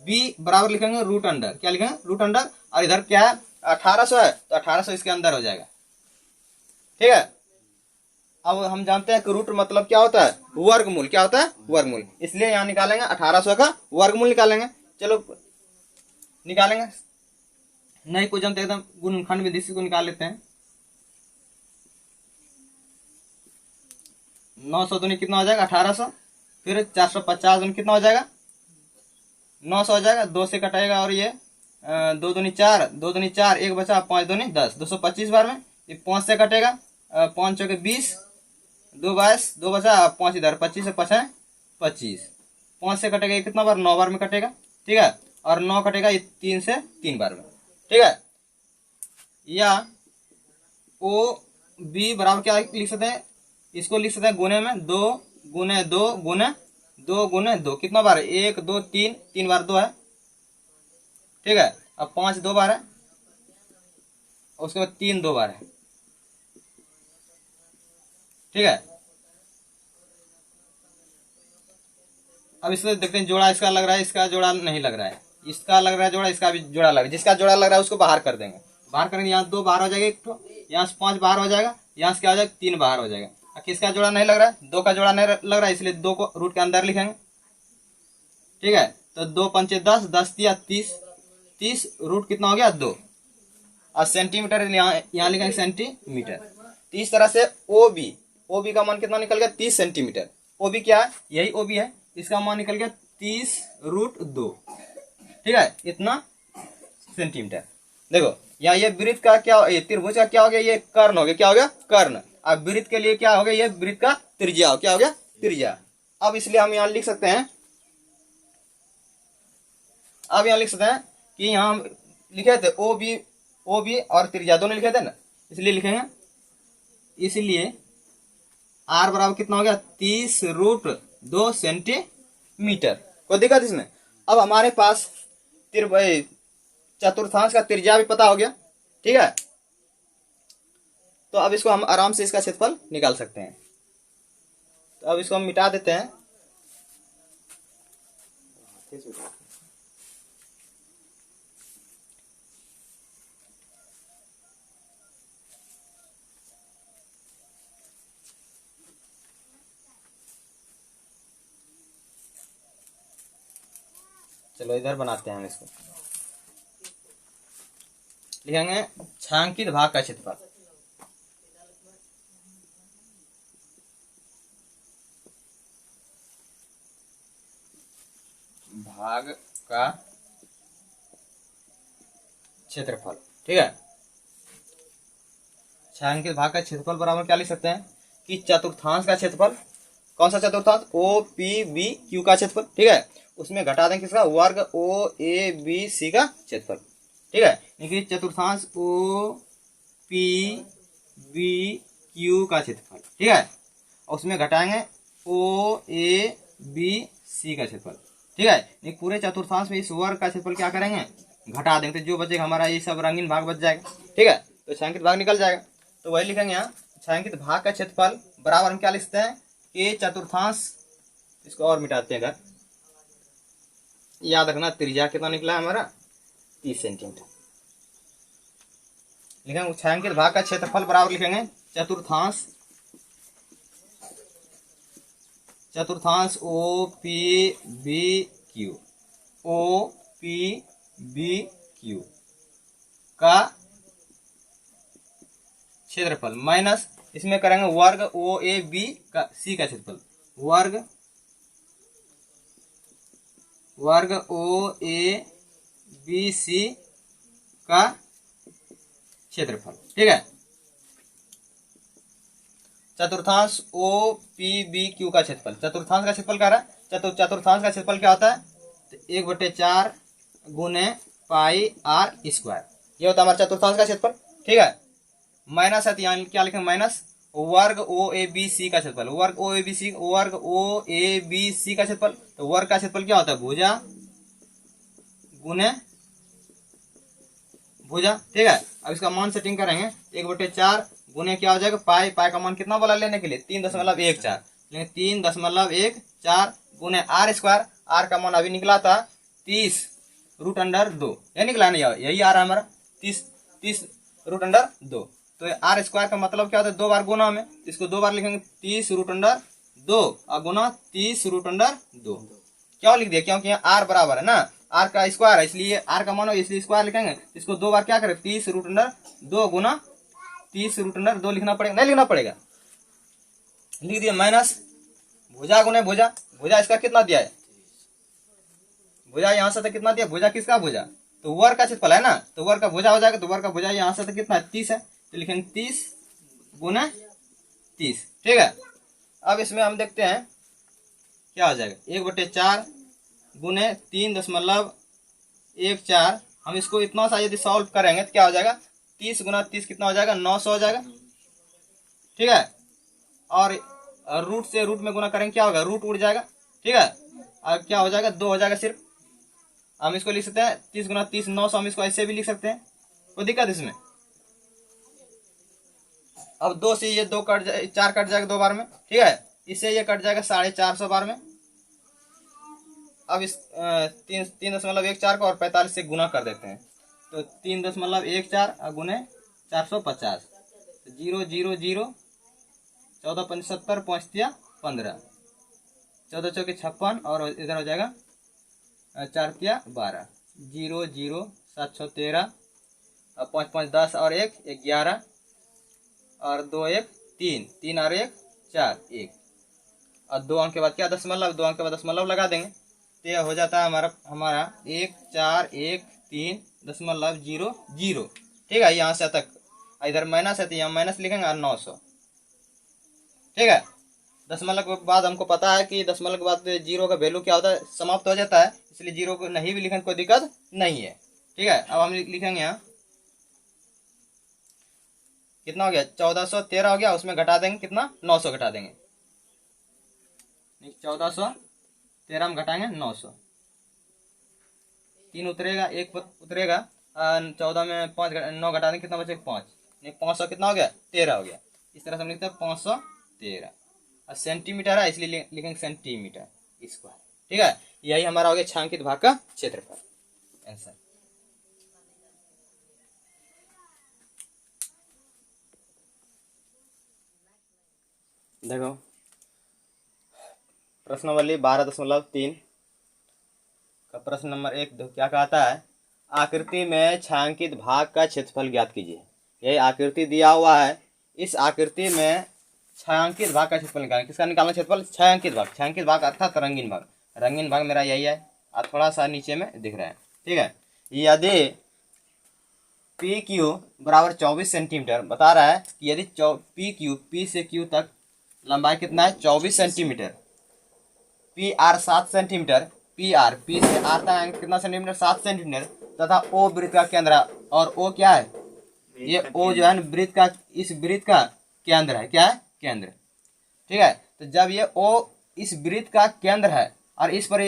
बी बराबर लिखेंगे रूट अंडर, क्या लिखेंगे रूट अंडर, और इधर क्या है 1800 है तो 1800 इसके अंदर हो जाएगा। ठीक है, अब हम जानते हैं कि रूट मतलब क्या होता है वर्गमूल, क्या होता है वर्गमूल, इसलिए यहाँ निकालेंगे 1800 का वर्गमूल निकालेंगे। चलो निकालेंगे, नहीं कुछ जानते एकदम गुणनखंड विधि से को निकाल लेते हैं, 900 दूनी कितना हो जाएगा 1800, फिर 450 दूनी कितना हो जाएगा 900 हो जाएगा, 2 से कटेगा और ये 2 दूनी 4 2 दूनी 4 1 बचा 5 दूनी 10 225 बार में, ये 5 से कटेगा 5 चौके 20 2 22 2 बचा 5 इधर 25 से 5 है 25, 5 से कटेगा ये कितना बार 9 बार में कटेगा। ठीक है, और 9 कटेगा ये 3 से 3 बार में। ठीक है, या ओ बी बराबर क्या लिख सकते हैं, इसको लिख सकते हैं गुने में 2 गुने 2 गुने 2 गुने 2, कितना बार है 1 2 3 3 बार 2 है। ठीक है, अब 5 2 बार है, उसके बाद 3 2 बार है। ठीक है, अब इसको देखते हैं जोड़ा इसका लग रहा है, इसका जोड़ा नहीं लग रहा है, इसका लग रहा है जोड़ा, इसका भी जोड़ा लग रहा है, जिसका जोड़ा लग रहा है उसको बाहर कर देंगे, बाहर करेंगे यहाँ 2 बाहर हो जाएगा, एक तो यहाँ से 5 बाहर हो जाएगा, यहाँ से क्या हो जाएगा 3 बाहर हो जाएगा, किसका जोड़ा नहीं लग रहा है 2 का जोड़ा नहीं लग रहा है, इसलिए 2 को रूट के अंदर लिखेंगे। ठीक है, तो 2 पंचे 10 10 दिया 30 30 रूट कितना हो गया 2, और सेंटीमीटर यहाँ लिखेंगे सेंटीमीटर। तो इस तरह से ओ बी का मान कितना निकल गया 30 सेंटीमीटर, ओ बी क्या है यही ओ बी है, इसका मान निकल गया 30 रूट 2। ठीक है, इतना सेंटीमीटर। देखो यहाँ ये वृत्त का क्या, ये त्रिभुज का क्या हो गया, ये कर्ण हो गया, क्या हो गया कर्ण, अब वृत्त के लिए क्या हो गया, ये वृत्त का त्रिज्या हो, क्या हो गया त्रिज्या। अब इसलिए हम यहाँ लिख सकते हैं, अब यहाँ लिख सकते हैं कि यहाँ हम लिखे थे ओ बी और त्रिज्या दोनों लिखे थे ना, इसलिए लिखेंगे, इसलिए आर बराबर कितना हो गया 30 रूट 2 सेंटीमीटर, कोई दिक्कत इसमें? अब हमारे पास चतुर्थांश का त्रिज्या भी पता हो गया। ठीक है, तो अब इसको हम आराम से इसका क्षेत्रफल निकाल सकते हैं, तो अब इसको हम मिटा देते हैं, चलो इधर बनाते हैं हम इसको, लिखेंगे छायांकित भाग का क्षेत्रफल, भाग का क्षेत्रफल। ठीक है, छायांकित भाग का क्षेत्रफल बराबर क्या लिख सकते हैं कि चतुर्थांश का क्षेत्रफल, कौन सा चतुर्थांश ओ पी बी क्यू का क्षेत्रफल। ठीक है, उसमें घटा दें किसका वर्ग ओ ए बी सी का क्षेत्रफल। ठीक है, देखिए चतुर्थांश ओ पी बी क्यू का क्षेत्रफल, ठीक है। उसमें घटाएंगे ओ ए बी सी का क्षेत्रफल, ठीक है। एक पूरे चतुर्थांश में इस वर्ग का क्षेत्रफल क्या करेंगे, घटा देंगे, तो जो बचेगा हमारा ये सब रंगीन भाग बच जाएगा, ठीक है। तो छायांकित भाग निकल जाएगा, तो वही लिखेंगे यहाँ छायांकित भाग का क्षेत्रफल बराबर हम क्या लिखते हैं कि चतुर्थांश, इसको और मिटाते हैं इधर, याद रखना त्रिज्या कितना निकला हमारा 30 सेंटीमीटर। लिखेंगे छायांकित भाग का क्षेत्रफल बराबर लिखेंगे चतुर्थांश O P B Q, O P B Q का क्षेत्रफल माइनस इसमें करेंगे वर्ग ओ ए बी का सी का क्षेत्रफल, वर्ग ओ ए बी सी का क्षेत्रफल, ठीक है। चतुर्थांश ओ पी बी क्यू का क्षेत्रफल, चतुर्थांश का क्षेत्रफल क्या रहा है, चतुर्थांश का क्षेत्रफल क्या होता है, तो 1/4 गुने पाई आर स्क्वायर, ये होता है हमारा चतुर्थांश का क्षेत्रफल, ठीक है। माइनस है तो यहाँ क्या लिखेंगे, माइनस वर्ग ओ ए बी सी का क्षेत्रफल, वर्ग ओ ए बी सी का क्षेत्रफल, तो वर्ग का क्षेत्रफल क्या होता है, भुजा गुने भुजा, ठीक है। अब इसका मान सेटिंग करेंगे 1/4 गुने क्या हो जाएगा पाई, पाई का मान कितना बोला लेने के लिए 3.14, लेकिन 3.14 गुने आर स्क्वायर, आर का मान अभी निकला था 30√2, ये निकला नहीं, यही आ रहा है हमारा 30√2, तो आर स्क्वायर का मतलब क्या होता है 2 बार गुना में, इसको 2 बार लिखेंगे 30√2 और गुना 30√2, क्यों लिख दिया, क्योंकि यहाँ आर बराबर है ना, आर का स्क्वायर है इसलिए आर का मान हो इसलिए स्क्वायर लिखेंगे, इसको 2 बार क्या करें 30√2 गुना 30√2 लिखना पड़ेगा, नहीं लिखना पड़ेगा, लिख दिया माइनस भुजा गुने भुजा, भुजा इसका कितना दिया है, भुजा यहाँ से तो कितना दिया, भुजा किसका भुजा, तो वर्ग का क्षेत्रफल है ना, तो वर्ग का भुजा हो जाएगा, तो वर्ग का भुजा यहाँ से तो कितना 30 है, तो लिखेंगे 30 गुना 30, ठीक है। अब इसमें हम देखते हैं क्या हो जाएगा, 1/4 गुने 3.14, हम इसको इतना सा यदि सॉल्व करेंगे तो क्या हो जाएगा, 30 गुना 30 कितना हो जाएगा 900 हो जाएगा, ठीक है। और रूट से रूट में गुना करेंगे क्या होगा, रूट उड़ जाएगा, ठीक है। अब क्या हो जाएगा 2 हो जाएगा सिर्फ, हम इसको लिख सकते हैं 30 गुना 30 900, हम इसको ऐसे भी लिख सकते हैं, कोई दिक्कत इसमें। अब 2 से ये 2 कट जाए, 4 कट जाएगा 2 बार में, ठीक है, इससे ये कट जाएगा 450 बार में। अब इस 3.14 को और 45 से गुना कर देते हैं, तो 3.14 गुने 450, 0 0 0 14 75 5 15, 14 चौके 56 और इधर हो जाएगा 4 12, 0 0 7 6 13 और 5 5 10 और 1 11 और 2 1 3 3 और 1 4 1 और 2 अंक के बाद क्या दशमलव, 2 अंक के बाद दशमलव लगा देंगे, तो यह हो जाता है हमारा 1 4 1 3 दशमलव 0 0, ठीक है। यहाँ से तक इधर माइनस है तो यहाँ माइनस लिखेंगे और 900, ठीक है। दशमलव के बाद हमको पता है कि दशमलव के बाद जीरो का वैल्यू क्या होता है, समाप्त हो जाता है, इसलिए जीरो को नहीं भी लिखेंगे कोई दिक्कत नहीं है, ठीक है। अब हम लिखेंगे यहाँ कितना हो गया 1413 हो गया, उसमें घटा देंगे कितना 900 घटा देंगे, 1413 में घटाएंगे 900, 3 उतरेगा 1 उतरेगा, 14 में 5 9 घटा देंगे कितना बचेगा 5, 500 कितना हो गया 13 हो गया, इस तरह से हम लिखते हैं 513 और सेंटीमीटर है इसलिए लिखेंगे सेंटीमीटर स्क्वायर, ठीक है। यही हमारा हो गया छायांकित भाग का क्षेत्रफल आंसर। देखो प्रश्नावली 12.3 का प्रश्न नंबर 1 क्या कहता है, आकृति में छायांकित भाग का क्षेत्रफल ज्ञात कीजिए। यही आकृति दिया हुआ है, इस आकृति में छायांकित भाग का क्षेत्रफल निकालना, किसका निकालना क्षेत्रफल, छायांकित भाग, छायांकित भाग अर्थात रंगीन भाग, रंगीन भाग मेरा यही है और थोड़ा सा नीचे में दिख रहा है, ठीक है। यदि पी क्यू बराबर 24 सेंटीमीटर बता रहा है कि यदि पी से क्यू तक लंबाई कितना है 24 centimetre, P R 7 centimetre, P से आर तक कितना सेंटीमीटर 7 सेंटीमीटर, तथा ओ वृत्त का केंद्र और ओ क्या है ये ओ जो है वृत्त का, इस वृत्त का केंद्र है, क्या है, केंद्र। ठीक है, तो जब ये ओ इस वृत्त का केंद्र है और इस पर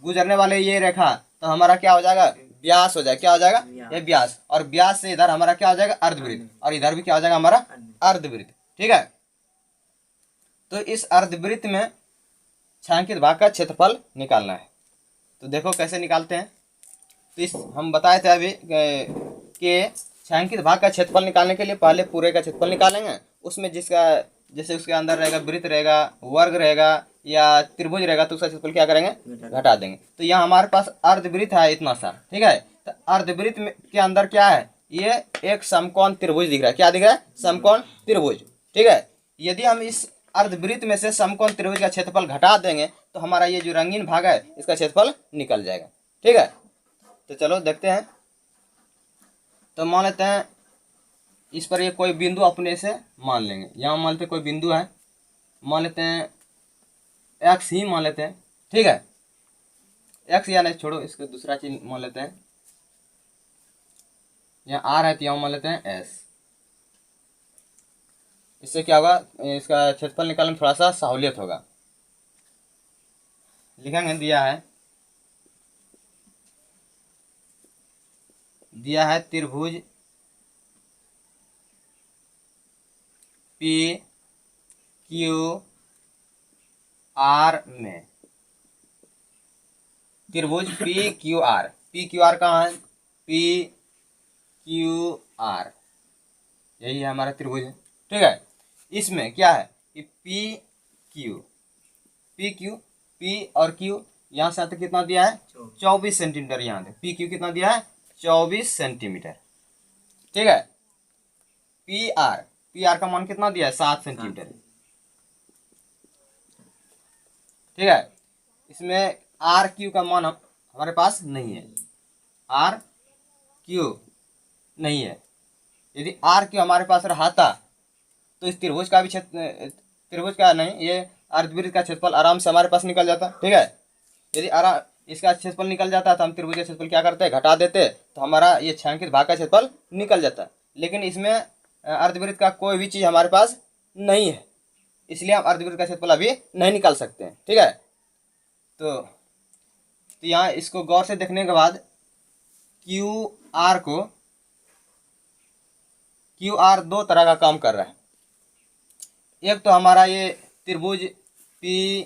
गुजरने वाले ये रेखा, तो हमारा क्या हो जाएगा, व्यास हो जाएगा, क्या हो जाएगा, ये व्यास। और व्यास से इधर हमारा क्या हो जाएगा, अर्धवृत्त, और इधर भी क्या हो जाएगा हमारा अर्धवृत्त। ठीक है, तो इस अर्धवृत्त में छायांकित भाग का क्षेत्रफल निकालना है। तो देखो कैसे निकालते हैं। तो इस हम बताए थे अभी कि छायांकित भाग का क्षेत्रफल निकालने के लिए पहले पूरे का क्षेत्रफल निकालेंगे, उसमें जिसका जैसे उसके अंदर रहेगा वृत्त रहेगा, वर्ग रहेगा या त्रिभुज रहेगा, तो उसका क्षेत्रफल क्या करेंगे, घटा देंगे। तो यहाँ हमारे पास अर्धवृत्त है इतना सा। ठीक है, तो अर्धवृत्त में के अंदर क्या है, ये एक समकोण त्रिभुज दिख रहा है, क्या दिख रहा है, समकोण त्रिभुज। ठीक है, यदि हम इस अर्धवृत्त में से समकोण त्रिभुज का क्षेत्रफल घटा देंगे तो हमारा ये जो रंगीन भाग है इसका क्षेत्रफल निकल जाएगा। ठीक है, तो चलो देखते हैं। तो मान लेते हैं इस पर ये कोई बिंदु अपने से मान लेंगे, यहाँ मान लेते कोई बिंदु है, मान लेते हैं एक्स ही मान लेते हैं। ठीक है, एक्स या नहीं छोड़ो, इसको दूसरा चीज मान लेते हैं, यहाँ आर है तो यहाँ मान लेते हैं एस। इससे क्या होगा, इसका क्षेत्रफल निकालने में थोड़ा सा सहूलियत होगा। लिखेंगे, दिया है त्रिभुज पी क्यू आर में, त्रिभुज पी क्यू आर कहाँ है, पी क्यू आर, यही है हमारा त्रिभुज है। ठीक है, इसमें क्या है कि पी और क्यू यहाँ से कितना दिया है, 24 सेंटीमीटर। यहाँ पे पी क्यू कितना दिया है, 24 सेंटीमीटर। ठीक है, पी आर का मान कितना दिया है, 7 सेंटीमीटर। ठीक है, इसमें आर क्यू का मान हमारे पास नहीं है, आर क्यू नहीं है। यदि आर क्यू हमारे पास रहता तो इस त्रिभुज का भी त्रिभुज का नहीं, ये अर्धवृत्त का क्षेत्रफल आराम से हमारे पास निकल जाता। ठीक है, यदि इसका क्षेत्रफल निकल जाता तो हम त्रिभुज का क्षेत्रफल क्या करते, घटा देते, तो हमारा ये छायांकित भाग का क्षेत्रफल निकल जाता। लेकिन इसमें अर्धवृत्त का कोई भी चीज हमारे पास नहीं है, इसलिए हम अर्धवृत्त का क्षेत्रफल अभी नहीं निकाल सकते हैं। ठीक है, तो यहाँ इसको गौर से देखने के बाद क्यू आर दो तरह का काम कर रहा है। एक तो हमारा ये त्रिभुज पी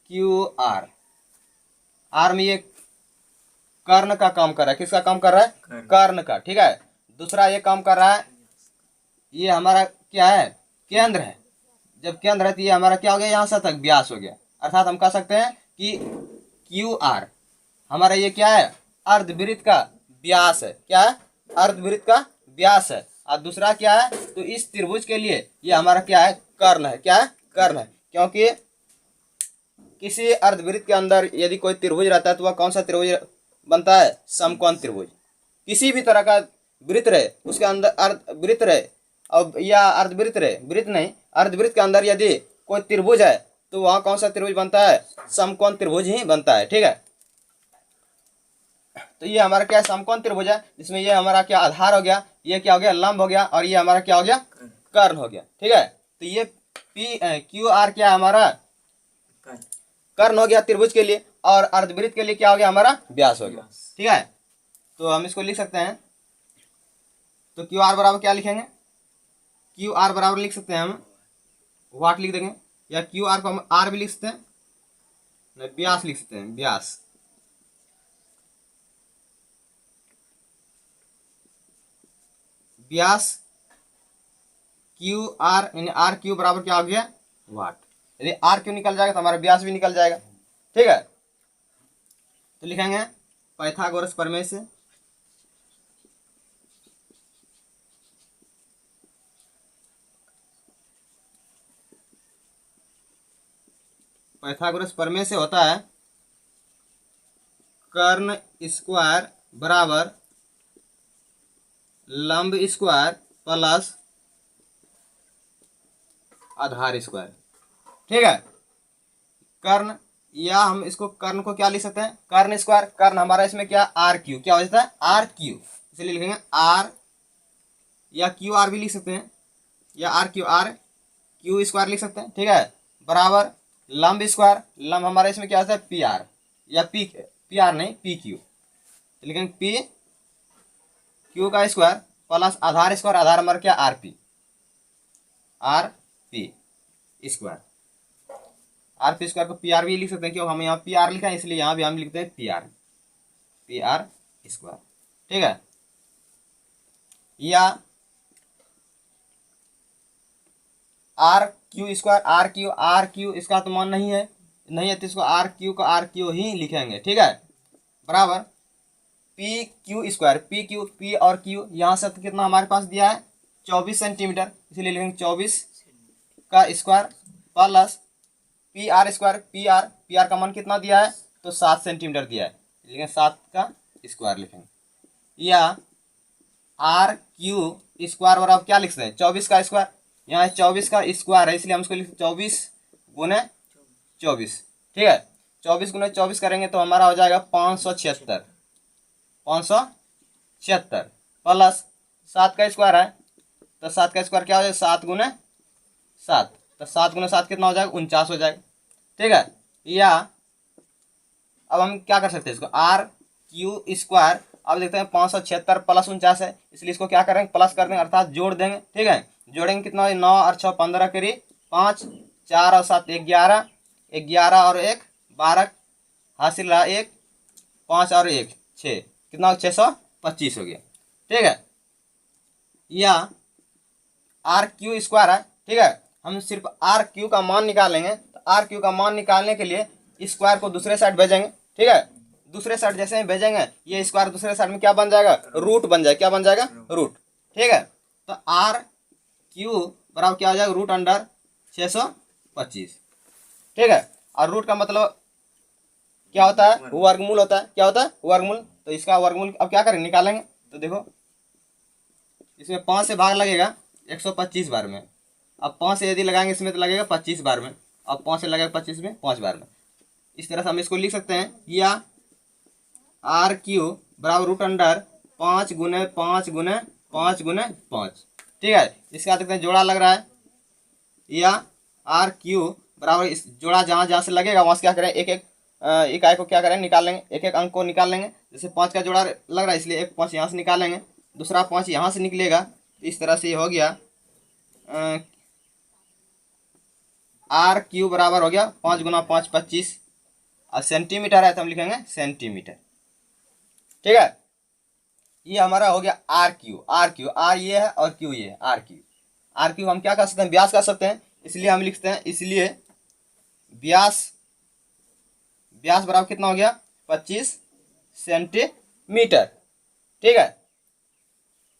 क्यू आर में ये कर्ण का काम कर रहा है। किसका काम कर रहा है, कर्ण का। ठीक है, दूसरा ये काम कर रहा है, ये हमारा क्या है, केंद्र है। जब केंद्र है तो ये हमारा क्या हो गया, यहाँ से तक व्यास हो गया। अर्थात हम कह सकते हैं कि क्यू आर हमारा ये क्या है, अर्धवृत्त का व्यास है। क्या है, अर्धवृत्त का व्यास है। और दूसरा क्या है, तो इस त्रिभुज के लिए ये हमारा क्या है, कर्ण है। क्या है, कर्ण है। क्योंकि किसी अर्धवृत्त के अंदर यदि कोई त्रिभुज रहता है तो वह कौन सा त्रिभुज बनता है, समकोण त्रिभुज। किसी भी तरह का वृत्त रहे उसके अंदर अर्धवृत्त रहे और या अर्धवृत्त रहे, वृत्त नहीं, अर्धवृत्त के अंदर यदि कोई त्रिभुज है तो वहाँ कौन सा त्रिभुज बनता है, समकोण त्रिभुज ही बनता है। ठीक है, तो ये हमारा क्या समकोण त्रिभुज है, जिसमें ये हमारा क्या आधार हो गया, ये क्या हो गया, लंब हो गया, और ये हमारा क्या हो गया, कर्ण हो गया। ठीक है, तो ये पी क्यू आर क्या हमारा कर्ण हो गया त्रिभुज के लिए, और अर्धवृत्त के लिए क्या हो गया, हमारा व्यास हो गया। ठीक है, तो हम इसको लिख सकते हैं। तो क्यू आर बराबर क्या लिखेंगे, क्यू आर बराबर लिख सकते हैं हम वाट लिख देंगे, या क्यू आर को हम आर भी लिख सकते हैं, नहीं व्यास लिख सकते हैं, व्यास। व्यास क्यू आर यानी आर क्यू बराबर क्या हो गया, वाट। यदि आर क्यू निकल जाएगा तो हमारा व्यास भी निकल जाएगा। ठीक है, तो लिखेंगे पाइथागोरस प्रमेय से होता है कर्ण स्क्वायर बराबर लंब स्क्वायर प्लस आधार स्क्वायर। ठीक है, कर्ण, या हम इसको कर्ण को क्या लिख सकते हैं, कर्ण स्क्वायर। कर्ण हमारा इसमें क्या, आर क्यू, क्या हो जाता है, आर क्यू, इसलिए लिखेंगे आर या क्यू आर भी लिख सकते हैं, या आर क्यू स्क्वायर लिख सकते हैं, ठीक है, बराबर लंब स्क्वायर, लंब हमारा इसमें क्या होता है पी आर, या पी आर नहीं पी क्यू, लेकिन पी क्यू का स्क्वायर प्लस आधार स्क्वायर, आधार हमारा क्या R P square, R P square को पी आर भी लिख सकते हैं, क्यों हम यहाँ पी आर लिखा है इसलिए यहाँ भी हम लिखते हैं पी आर स्क्वायर, ठीक है। या R Q square, R Q इसका तो मान नहीं है तो इसको आर क्यू ही लिखेंगे, ठीक है, बराबर पी क्यू स्क्वायर, पी और क्यू यहाँ से तो कितना हमारे पास दिया है 24 सेंटीमीटर, इसलिए लिखेंगे 24 का square plus P R square, P R का मान कितना दिया है तो 7 सेंटीमीटर दिया है, लेकिन 7 का स्क्वायर लिखेंगे। या आर क्यू स्क्वायर बराबर क्या लिख सकते हैं 24 का स्क्वायर, यहाँ 24 का स्क्वायर है इसलिए हम इसको लिख 24 गुने 24, ठीक है, 24 गुने 24 करेंगे तो हमारा हो जाएगा 576 प्लस 7 का स्क्वायर है तो 7 का स्क्वायर क्या हो जाएगा 7 गुने 7, तो 7 गुने 7 कितना हो जाएगा 49 हो जाएगा, ठीक है। या अब हम क्या कर सकते हैं इसको आर क्यू स्क्वायर, अब देखते हैं 576 प्लस 49 है इसलिए इसको क्या करेंगे प्लस कर देंगे अर्थात जोड़ देंगे, ठीक है, जोड़ेंगे कितना 9 और 6 15 करी 5 4 और 7 11 11 और 1 12 हासिल रहा 1 5 और 1 6 कितना 625 हो गया, ठीक है। या आर क्यू स्क्वायर है, ठीक है, हम सिर्फ आर क्यू का मान निकालेंगे तो आर क्यू का मान निकालने के लिए स्क्वायर को दूसरे साइड भेजेंगे, ठीक है, दूसरे साइड जैसे ही भेजेंगे ये स्क्वायर दूसरे साइड में क्या बन जाएगा रूट बन जाएगा, क्या बन जाएगा रूट, ठीक है, तो आर क्यू बराबर क्या हो जाएगा रूट अंडर 625, ठीक है, और रूट का मतलब क्या होता है वर्गमूल होता है, क्या होता है वर्गमूल, तो इसका वर्गमूल अब क्या करेंगे निकालेंगे, तो देखो इसमें 5 से भाग लगेगा 125 बार में, अब 5 से यदि लगाएंगे इसमें तो लगेगा 25 बार में, अब 5 से लगेगा 25 में 5 बार में, इस तरह से हम इसको लिख सकते हैं। या आर क्यू बराबर रूट अंडर 5 गुने 5 गुने 5 गुने 5, ठीक है, इसका देखते हैं जोड़ा लग रहा है। या आर क्यू बराबर इस जोड़ा जहाँ जहाँ से लगेगा वहाँ से क्या करें एक इकाई को क्या करें निकाल लेंगे, एक अंक को निकाल लेंगे, जैसे 5 का जोड़ा लग रहा है इसलिए एक 5 यहाँ से निकालेंगे, दूसरा 5 यहाँ से निकलेगा, तो इस तरह से ये हो गया आर क्यू बराबर हो गया 5 गुना 5 25, और सेंटीमीटर है तो हम लिखेंगे सेंटीमीटर, ठीक है। ये हमारा हो गया आर ये है और क्यू ये है आर क्यू हम क्या कर सकते हैं व्यास कर सकते हैं, इसलिए हम लिखते हैं, इसलिए व्यास बराबर कितना हो गया 25 सेंटीमीटर, ठीक है।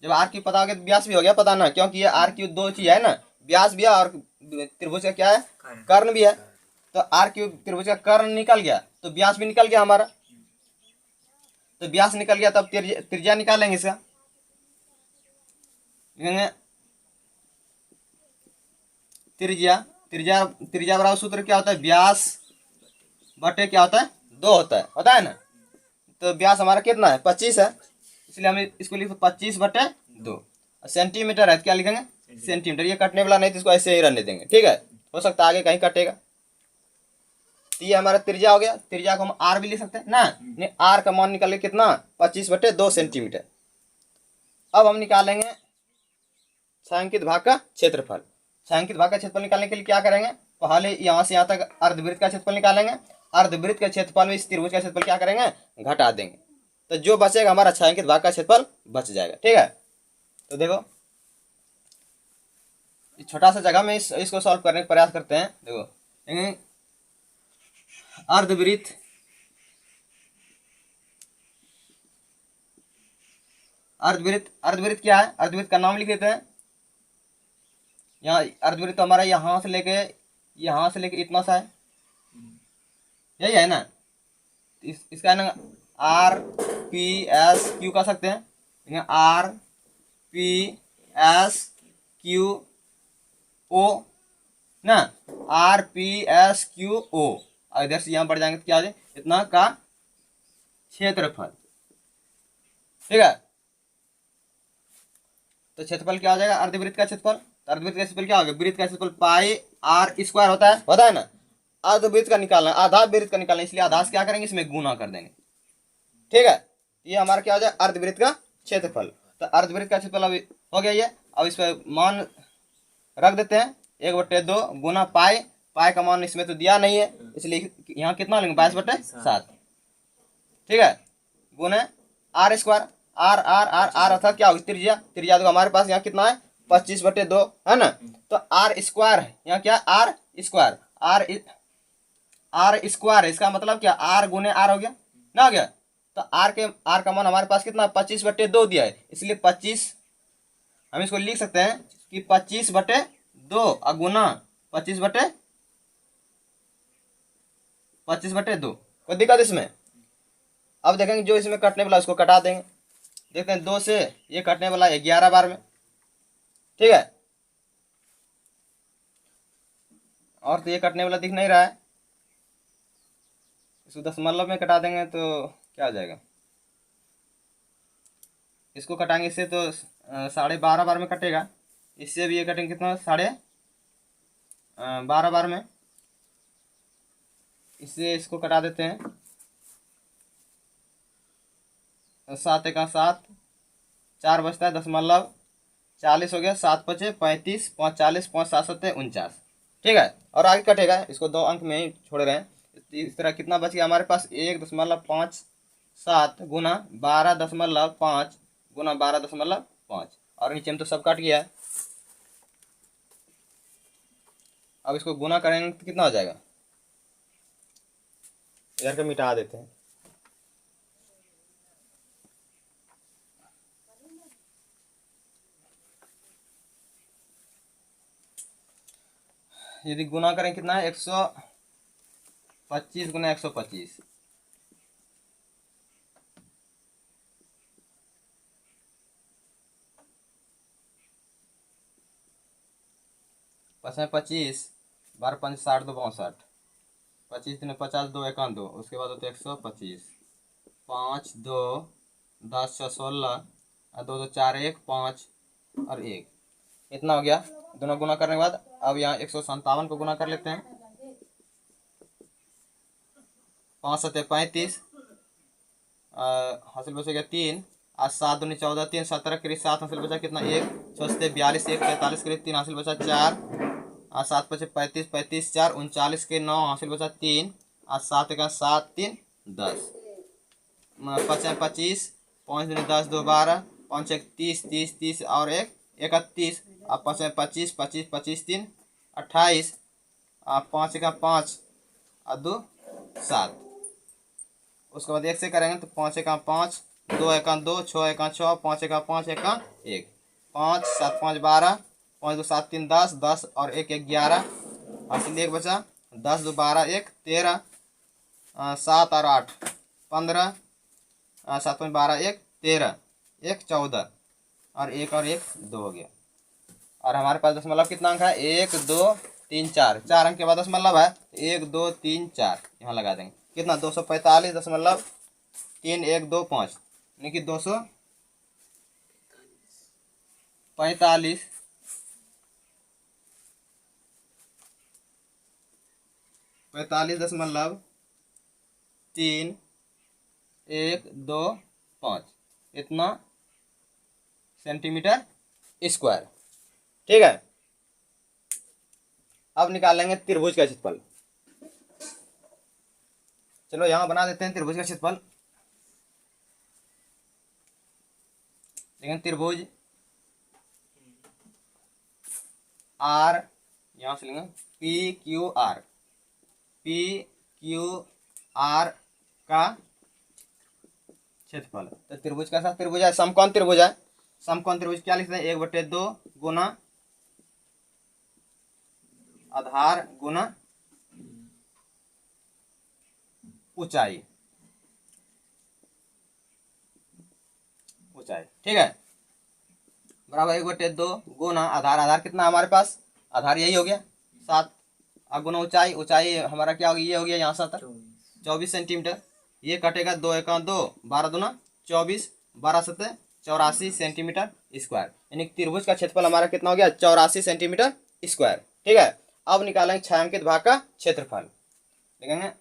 जब आर क्यू पता हो गया तो व्यास भी हो गया पता ना, क्योंकि ये आर क्यू दो चीज है ना, व्यास भी है और त्रिभुज का क्या है कर्ण भी है, तो आर क्यू त्रिभुज का कर्ण निकल गया तो व्यास भी निकल गया हमारा, तो व्यास निकल गया तब त्रिज्या निकालेंगे इसका, त्रिज्या बराबर सूत्र क्या होता है व्यास बटे क्या होता है 2 होता है ना, तो व्यास हमारा कितना है 25 है इसलिए हम इसको लिखते 25 बटे 2, सेंटीमीटर है तो क्या लिखेंगे सेंटीमीटर, ये कटने वाला नहीं तो इसको ऐसे ही रहने देंगे, ठीक है, हो सकता है आगे कहीं कटेगा। तो ये हमारा त्रिज्या हो गया, त्रिज्या को हम आर भी लिख सकते हैं ना, नहीं आर का मान निकालेंगे कितना 25 बटे 2 सेंटीमीटर। अब हम निकालेंगे छायांकित भाग का क्षेत्रफल, छायांकित भाग का क्षेत्रफल निकालने के लिए क्या करेंगे पहले यहाँ से यहाँ तक अर्धवृत्त का क्षेत्रफल निकालेंगे, अर्धवृत्त के क्षेत्रफल में इस त्रिभुज का क्षेत्रफल क्या करेंगे घटा देंगे, तो जो बचेगा हमारा छायांकित भाग का क्षेत्रफल बच जाएगा, ठीक है। तो देखो छोटा सा जगह में इसको सॉल्व करने का प्रयास करते हैं, देखो अर्धवृत्त अर्धवृत्त क्या है, अर्धवृत्त का नाम लिख देते हैं, यहाँ अर्धवृत्त हमारा यहाँ से लेके इतना सा है, यही है ना, इसका ना आर पी एस क्यू कर सकते हैं, R P S Q O ना, R P S Q O, और इधर से यहाँ बढ़ जाएंगे तो क्या आ जाए इतना का क्षेत्रफल, ठीक है। तो क्षेत्रफल क्या हो जाएगा, अर्धवृत्त का क्षेत्रफल। तो अर्धवृत्त का क्षेत्रफल क्या होगा, वृत्त का क्षेत्रफल पाई आर स्क्वायर होता है ना। अर्धवृत्त का निकालना, आधा वृत्त का निकालना, इसलिए आधा से क्या करेंगे, इसमें गुना कर देंगे। ठीक है, ये हमारा क्या हो जाए, अर्धवृत्त का क्षेत्रफल। तो अर्धवृत्त का क्षेत्रफल अभी हो गया ये। अब इस पर मान रख देते हैं, 1/2 गुना पाई, पाई का मान इसमें तो दिया नहीं है, इसलिए यहाँ कितना लेंगे, 22/7। ठीक है, गुने R square, R R R R अर्थात क्या होगी, त्रिज्या। त्रिज्या तो हमारे पास यहाँ कितना है, 25/2 है ना। तो आर स्क्वायर है यहाँ, क्या आर स्क्वायर, आर स्क्वायर है, इसका मतलब क्या, आर गुने आर हो गया ना, हो गया। तो आर का मान हमारे पास कितना, 25/2 दिया है, इसलिए 25 हम इसको लिख सकते हैं कि 25/2 गुना 25/2। कोई दिक्कत इसमें। अब देखेंगे जो इसमें कटने वाला उसको कटा देंगे। देखते हैं 2 से ये कटने वाला 11 बार में। ठीक है, और तो ये कटने वाला दिख नहीं रहा है, इसको दशमलव में कटा देंगे तो क्या हो जाएगा, इसको कटाएंगे इससे तो 12.5 बार में कटेगा। इससे भी ये कटेंगे कितना, 12.5 बार में। इससे इसको कटा देते हैं, 7 × 7 4 बचता है, 0.40 हो गया, 7 × 5 = 35, 5 × 40, 5 × 7 = 49। ठीक है, और आगे कटेगा, इसको 2 अंक में ही छोड़ रहे हैं। इस तरह कितना बच गया हमारे पास, 1.57 गुना 12.5 गुना 12.5, और नीचे में तो सब कट गया है। अब इसको गुना करेंगे तो कितना हो जाएगा, इधर का मिटा देते हैं। यदि गुना करें कितना है, 125 गुना 125, पचास 25, 12 × 5 = 60, 2 × 62, 25 × 50, 2 × 1 = 2, उसके बाद होते 125, 5 2 10 6 16, 2 2 4 1 5 और 1, इतना हो गया दोनों गुना करने के बाद। अब यहाँ 157 को गुना कर लेते हैं, 5 7 35, हासिल बचेगा 3, आज 7 दूनी 14, 3 17 करीब 7 हासिल बचा कितना, 1 6 42, 1 43 करीब 3 हासिल बचा 4, आज 7 × 5 = 35, 35 4 39 के 9 हासिल बचा 3, आज 7 × 7 3 10, 5 × 25, 5 दूनी 10, 2 12, 5 1 30, 30 30 और 1 31, अब 5 × 25, 25 25 3 28, 5 × 5 और 2 7, उसके बाद 1 से करेंगे तो 5 × 5, 2 × 2, 6 × 6, 5 × 5 1 1, 5 7 5 12, 5 2 7 3 10, 10 और 1 11, हासिल 1 बचा, 10 2 12 1 13, 7 और 8 15, 7 5 12 1 13, 1 14 और 1 2 हो गया। और हमारे पास दशमलव कितना अंक है, 1 2 3 4, 4 अंक के बाद दशमलव है, 1 2 3 4 यहाँ लगा देंगे, कितना 245.3125, यानी कि 245.3125 इतना सेंटीमीटर स्क्वायर। ठीक है, अब निकालेंगे त्रिभुज का क्षेत्रफल। चलो यहाँ बना देते हैं त्रिभुज का क्षेत्रफल। लेकिन त्रिभुज आर यहाँ से लेंगे पी क्यू आर का क्षेत्रफल। तो त्रिभुज का त्रिभुज है, समकोण त्रिभुज है। समकोण त्रिभुज क्या लिखते हैं, 1/2 गुना आधार गुना ऊंचाई। ठीक है, बराबर 1/2 गुना आधार। आधार कितना हमारे पास, आधार यही हो गया 7, और गुना ऊंचाई। ऊंचाई हमारा क्या हो गया, ये हो गया यहाँ से तक 24 सेंटीमीटर। ये कटेगा 2 × 2, 12 दूना 24, 12 7 84 सेंटीमीटर। स्क्वायर, यानी त्रिभुज का क्षेत्रफल हमारा कितना हो गया 84 सेंटीमीटर स्क्वायर। ठीक है, अब निकालेंगे छायांकित भाग का क्षेत्रफल। देखेंगे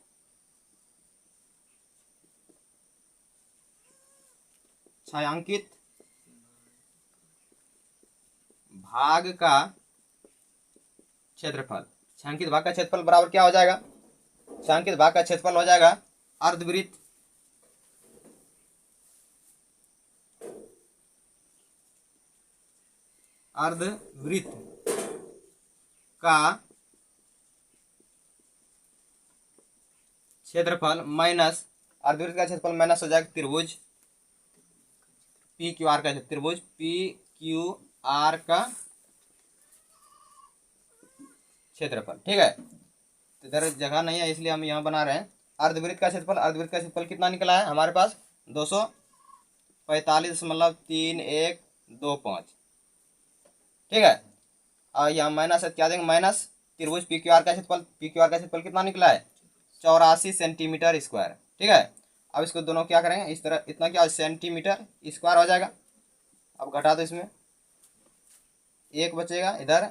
छायांकित भाग का क्षेत्रफल, छायांकित भाग का क्षेत्रफल बराबर क्या हो जाएगा, छायांकित भाग का क्षेत्रफल हो जाएगा अर्धवृत्त का क्षेत्रफल माइनस अर्धवृत्त का क्षेत्रफल माइनस हो जाएगा त्रिभुज पी क्यू आर का, त्रिभुज पी क्यू आर का क्षेत्रफल। ठीक है, तो इधर जगह नहीं है इसलिए हम यहाँ बना रहे हैं अर्धवृत्त का क्षेत्रफल। अर्धवृत्त का क्षेत्रफल कितना निकला है हमारे पास 245.3125। ठीक है, और यहाँ माइनस है, क्या देंगे माइनस त्रिभुज पी क्यू आर का क्षेत्रफल, पी क्यू आर का क्षेत्रफल कितना निकला है 84 सेंटीमीटर स्क्वायर। ठीक है, अब इसको दोनों क्या करेंगे इस तरह, इतना क्या सेंटीमीटर स्क्वायर हो जाएगा। अब घटा दो, इसमें एक बचेगा, इधर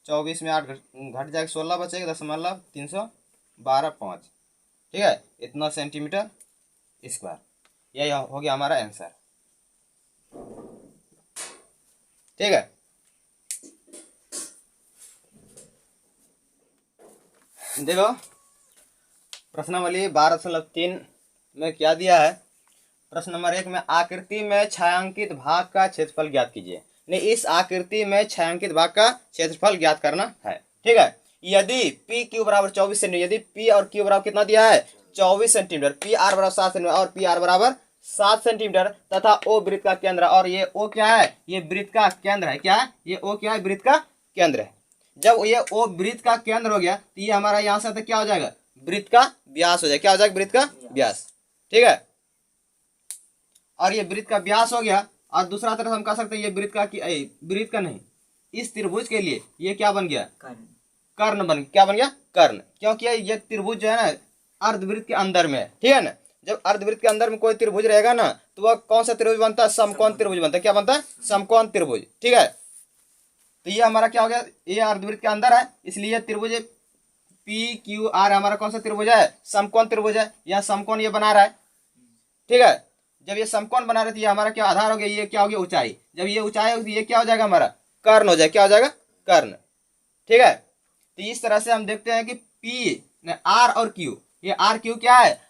24 में 8 घट जाएगा, 16 बचेगा 0.312.5। ठीक है, इतना सेंटीमीटर स्क्वायर, यही हो गया हमारा आंसर। ठीक है, देखो प्रश्नावली 12.3 में क्या दिया है। प्रश्न नंबर 1 में आकृति में छायांकित भाग का क्षेत्रफल ज्ञात कीजिए। नहीं, इस आकृति में छायांकित भाग का क्षेत्रफल ज्ञात करना है। ठीक है, यदि पी क्यू बराबर 24 सेंटीमीटर, यदि पी और क्यू बराबर कितना दिया है 24 सेंटीमीटर, पी आर बराबर 7 सेंटीमीटर और पी आर बराबर 7 सेंटीमीटर तथा ओ वृत्त का केंद्र, और ये ओ क्या है, ये वृत्त का केंद्र है। क्या है ये ओ, क्या है वृत्त का केंद्र है। जब ये ओ वृत्त का केंद्र हो गया तो ये हमारा यहाँ से क्या हो जाएगा वृत्त का व्यास हो जाएगा। क्या हो जाएगा वृत्त का व्यास। ठीक है, और ये वृत्त का व्यास हो गया, और दूसरा तरफ हम कह सकते हैं ये वृत्त का वृत्त का नहीं, इस त्रिभुज के लिए ये क्या बन गया कर्ण बन, क्या बन गया कर्ण, क्योंकि ये त्रिभुज जो है ना अर्धवृत्त के अंदर में है। ठीक है ना, जब अर्धवृत्त के अंदर में कोई त्रिभुज रहेगा ना तो वह कौन सा त्रिभुज बनता है समकोण त्रिभुज बनता है। क्या बनता है समकोण त्रिभुज। ठीक है, तो ये हमारा क्या हो गया, ये अर्धवृत्त के अंदर है इसलिए त्रिभुज पी क्यू आर हमारा कौन सा त्रिभुज है समकोण त्रिभुज है। यहाँ समकोण ये बना रहा है। ठीक है, जब ये समकोण बना रहे थे, ये हमारा क्या आधार हो गया, ये क्या हो गया ऊंचाई। जब ये ऊंचाई होगी ये क्या हो जाएगा हमारा कर्ण हो जाएगा। क्या हो जाएगा कर्ण। ठीक है, तो इस तरह से हम देखते हैं कि पी आर और क्यू, ये आर क्यू क्या है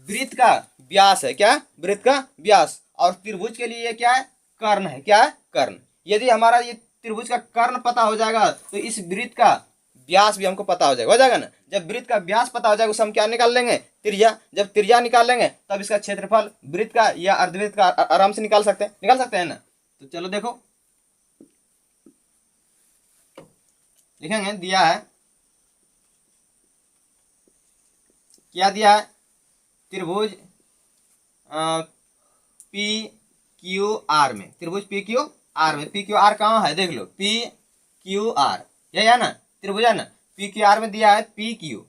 वृत्त का व्यास है। क्या वृत्त का व्यास, और त्रिभुज के लिए ये क्या है कर्ण है। क्या है कर्ण। यदि हमारा ये त्रिभुज का कर्ण पता हो जाएगा तो इस वृत्त का व्यास भी हमको पता हो जाएगा ना। जब वृत्त का व्यास पता हो जाएगा उसे हम क्या निकाल लेंगे त्रिज्या। जब त्रिज्या निकाल लेंगे तब इसका क्षेत्रफल वृत्त का या अर्धवृत्त का आराम से निकाल सकते हैं ना। तो चलो देखो लिखेंगे, दिया है क्या दिया है त्रिभुज पी क्यू आर में, त्रिभुज पी क्यू आर में, पी क्यू आर कहाँ है देख लो, पी क्यू आर यही है ना त्रिभुज है ना। पी क्यू आर में दिया है पी क्यू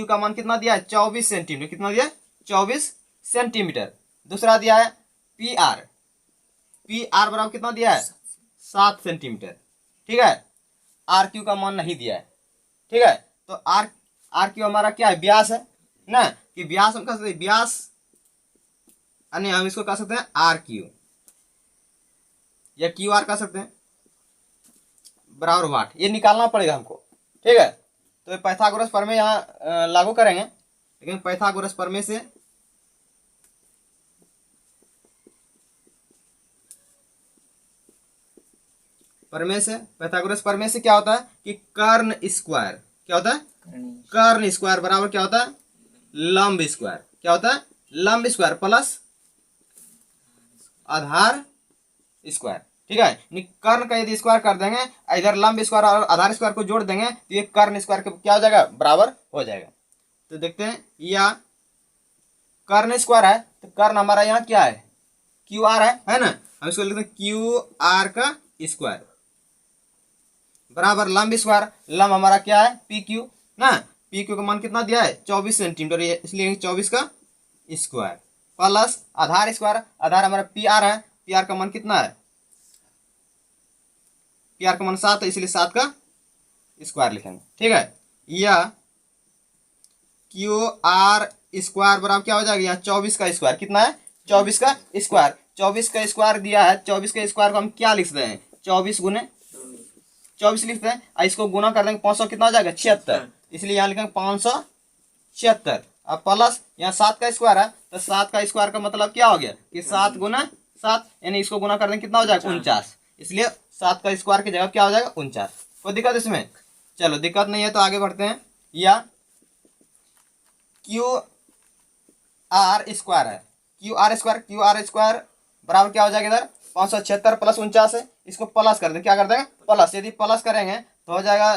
का मान कितना दिया है 24 सेंटीमीटर। कितना दिया 24 सेंटीमीटर। दूसरा दिया है पी आर बराबर कितना दिया है 7 सेंटीमीटर। ठीक है, आर क्यू का मान नहीं दिया है। ठीक है, तो आर क्यू हमारा क्या है व्यास है ना, कि व्यास हम कह सकते हैं व्यास, अन्य हम इसको कह सकते हैं आर क्यू या क्यू आर कह सकते हैं बराबर वाट। ये निकालना पड़ेगा हमको। ठीक है, तो पाइथागोरस प्रमेय यहाँ लागू करेंगे, लेकिन पाइथागोरस प्रमेय से पाइथागोरस प्रमेय से क्या होता है कि कर्ण स्क्वायर, क्या होता है कर्ण स्क्वायर बराबर क्या होता है लंब स्क्वायर। क्या होता है लंब स्क्वायर प्लस आधार स्क्वायर। ठीक है, कर्ण का यदि स्क्वायर कर देंगे, इधर लंब स्क्वायर और आधार स्क्वायर को जोड़ देंगे तो ये कर्ण स्क्वायर के क्या हो जाएगा बराबर हो जाएगा। तो देखते हैं, या कर्ण स्क्वायर है तो कर्ण हमारा यहाँ क्या है क्यू आर है ना, हम इसको लिखते हैं क्यू आर का स्क्वायर बराबर लंब स्क्वायर, लंब हमारा क्या है पी क्यू ना, पी क्यू का मान कितना दिया है 24 सेंटीमीटर, इसलिए 24 का स्क्वायर प्लस आधार स्क्वायर, आधार हमारा पी आर है पी आर का मान कितना है, पी आर का मान 7 है, इसलिए 7 का स्क्वायर लिखेंगे, ठीक है। या क्यू आर स्क्वायर बराबर क्या हो जाएगा, यहाँ 24 का स्क्वायर कितना है, 24 का स्क्वायर, 24 का स्क्वायर दिया है, 24 का स्क्वायर को हम क्या लिख सकते हैं, 24 गुने 24 लिखते हैं, और इसको गुना कर देंगे 500 कितना हो जाएगा 76, इसलिए यहाँ लिखेंगे 576। अब प्लस यहाँ 7 का स्क्वायर है, तो 7 का स्क्वायर का मतलब क्या हो गया कि 7 गुना 7, यानी इसको गुना कर देंगे कितना हो जाएगा 49, इसलिए 7 का स्क्वायर की जगह क्या हो जाएगा 49। कोई दिक्कत इसमें, चलो दिक्कत नहीं है तो आगे बढ़ते हैं। या क्यू आर स्क्वायर है, क्यू आर स्क्वायर बराबर क्या हो जाएगा इधर 576 प्लस 49 है, इसको प्लस कर दें, क्या कर देंगे प्लस, यदि प्लस करेंगे तो हो जाएगा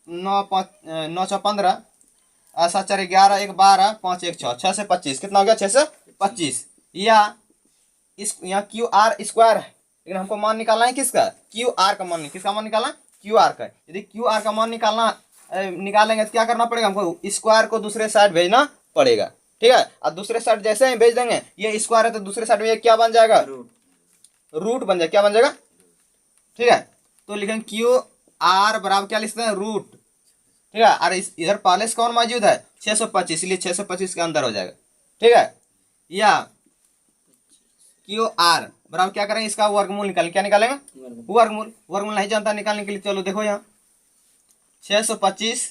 9 6 15 7 4 11 1 12 5 1 6 6 से 25 कितना हो गया 6 से 25। या इस यहाँ क्यू आर स्क्वायर है, लेकिन हमको मान निकालना है किसका, क्यू आर का मान, किसका मान निकालना, क्यू आर का। यदि क्यू आर का मान निकालेंगे तो क्या करना पड़ेगा हमको, स्क्वायर को दूसरे साइड भेजना पड़ेगा, ठीक है। और दूसरे साइड जैसे ही भेज देंगे, ये स्क्वायर है तो दूसरे साइड में ये क्या बन जाएगा, रूट बन जाएगा, क्या बन जाएगा, ठीक है। तो लिखेंगे क्यू आर बराबर क्या लिखते हैं रूट, ठीक है। और इधर पहले से कौन मौजूद है 625, इसलिए 625 के अंदर हो जाएगा, ठीक है। या क्यू आर बराबर क्या करेंगे, इसका वर्गमूल निकालेंगे, क्या निकालेंगे वर्गमूल नहीं जानता निकालने के लिए, चलो देखो यहाँ 625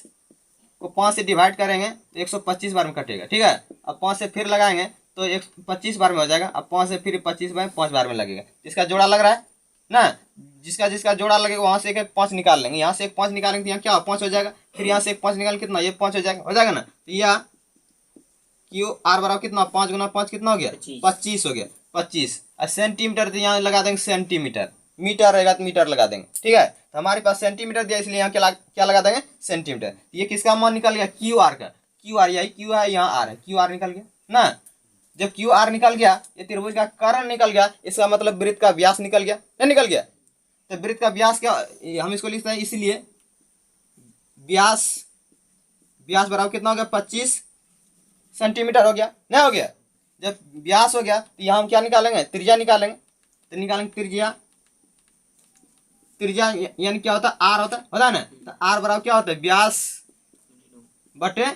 को 5 से डिवाइड करेंगे तो 125 बार में कटेगा, ठीक है। अब 5 से फिर लगाएंगे तो 125 बार में हो जाएगा, अब 5 से फिर 25 बार 5 बार में लगेगा, इसका जोड़ा लग रहा है ना, जिसका जिसका जोड़ा लगेगा वहां से एक 5 निकाल लेंगे, यहाँ से एक 5 निकालेंगे तो यहाँ क्या 5 हो जाएगा, फिर यहाँ से एक 5 निकाल कितना, ये 5 हो जाएगा ना। तो यह क्यू आर बराबर कितना 5 गुना 5 कितना हो गया 25 हो गया 25। और सेंटीमीटर तो यहाँ लगा देंगे सेंटीमीटर, मीटर रहेगा तो मीटर लगा देंगे, ठीक है। तो हमारे पास सेंटीमीटर दिया इसलिए यहाँ क्या लगा देंगे सेंटीमीटर। ये किसका मान निकल गया क्यू आर का, क्यू आर यही क्यू है, यहाँ आर है, क्यू आर निकल गया ना। जब क्यू आर निकल गया, ये त्रिभुज का कर्ण निकल गया, इसका मतलब वृत्त का व्यास निकल गया, नहीं निकल गया। तो वृत्त का व्यास क्या, हम इसको लिखते हैं, इसलिए व्यास बराबर कितना हो गया 25 सेंटीमीटर हो गया, नहीं हो गया। जब व्यास हो गया तो यहाँ हम क्या निकालेंगे त्रिज्या निकालेंगे, तो निकालेंगे त्रिज्या यानी क्या होता है आर होता है ना। तो आर बराबर क्या होता है व्यास बटे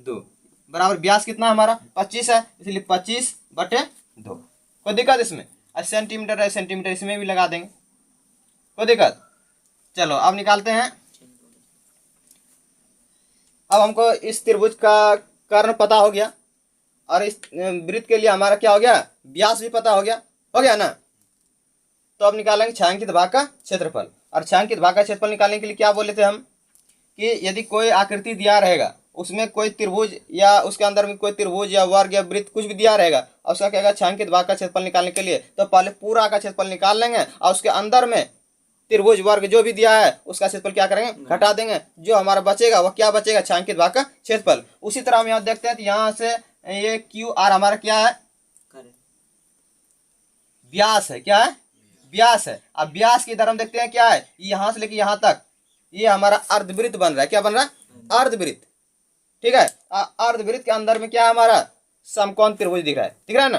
2, बराबर व्यास कितना हमारा 25 है, इसलिए 25 बटे 2। कोई दिक्कत इसमें, सेंटीमीटर है सेंटीमीटर इसमें भी लगा देंगे, कोई दिक्कत। चलो अब निकालते हैं। अब हमको इस त्रिभुज का कर्ण पता हो गया और इस वृत्त के लिए हमारा क्या हो गया व्यास भी पता हो गया ना। तो अब निकालेंगे छायांकित भाग का क्षेत्रफल। और छायांकित भाग का क्षेत्रफल निकालने के लिए क्या बोले थे हम कि यदि कोई आकृति दिया रहेगा, उसमें कोई त्रिभुज या उसके अंदर में कोई त्रिभुज या वर्ग या वृत्त कुछ भी दिया रहेगा और उसका क्या छायांकित भाग का क्षेत्रफल निकालने के लिए, तो पहले पूरा का क्षेत्रफल निकाल लेंगे और उसके अंदर में त्रिभुज वर्ग जो भी दिया है उसका क्षेत्रफल क्या करेंगे घटा देंगे, जो हमारा बचेगा वह क्या बचेगा छायांकित भाग का क्षेत्रफल। उसी तरह हम यहाँ देखते हैं तो यहाँ से ये क्यू आर हमारा क्या है व्यास है, क्या है व्यास है। अब व्यास की इधर हम देखते हैं क्या है, यहां से लेके यहां तक ये हमारा अर्धवृत्त बन रहा है, क्या बन रहा है अर्धवृत्त, ठीक है। अर्धवृत्त के अंदर में क्या है हमारा समकोण त्रिभुज दिख रहा है ना।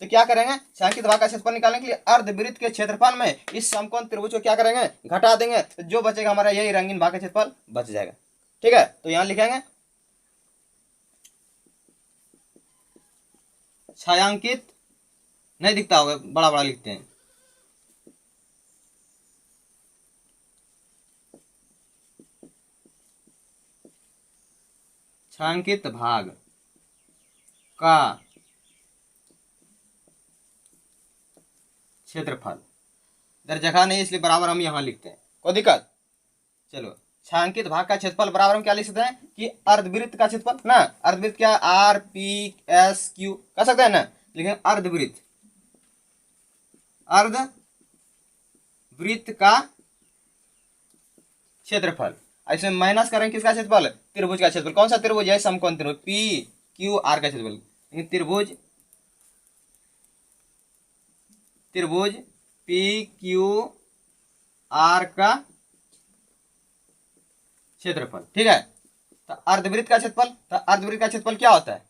तो क्या करेंगे छायांकित भाग का क्षेत्रफल निकालने के लिए अर्धवृत्त के क्षेत्रफल में इस समकोण त्रिभुज को क्या करेंगे घटा देंगे, तो जो बचेगा हमारा यही रंगीन भाग का क्षेत्रफल बच जाएगा, ठीक है। तो यहां लिखेंगे छायांकित, नहीं दिखता होगा बड़ा बड़ा लिखते हैं, छायांकित भाग का क्षेत्रफल। इधर जगह नहीं इसलिए बराबर हम यहां लिखते हैं, कोई दिक्कत। चलो छायांकित भाग का क्षेत्रफल बराबर हम क्या लिख सकते हैं कि अर्धवृत्त का क्षेत्रफल ना, अर्धवृत्त क्या आर पी एस क्यू कर सकते हैं ना, लेकिन अर्धवृत्त का क्षेत्रफल, इसमें माइनस करेंगे किसका क्षेत्रफल त्रिभुज का क्षेत्रफल। कौन सा त्रिभुज है समकोण त्रिभुज पी क्यू आर का क्षेत्रफल, लेकिन त्रिभुज पी क्यू आर का क्षेत्रफल, ठीक है। तो अर्धवृत्त का क्षेत्रफल, तो अर्धवृत्त का क्षेत्रफल क्या होता है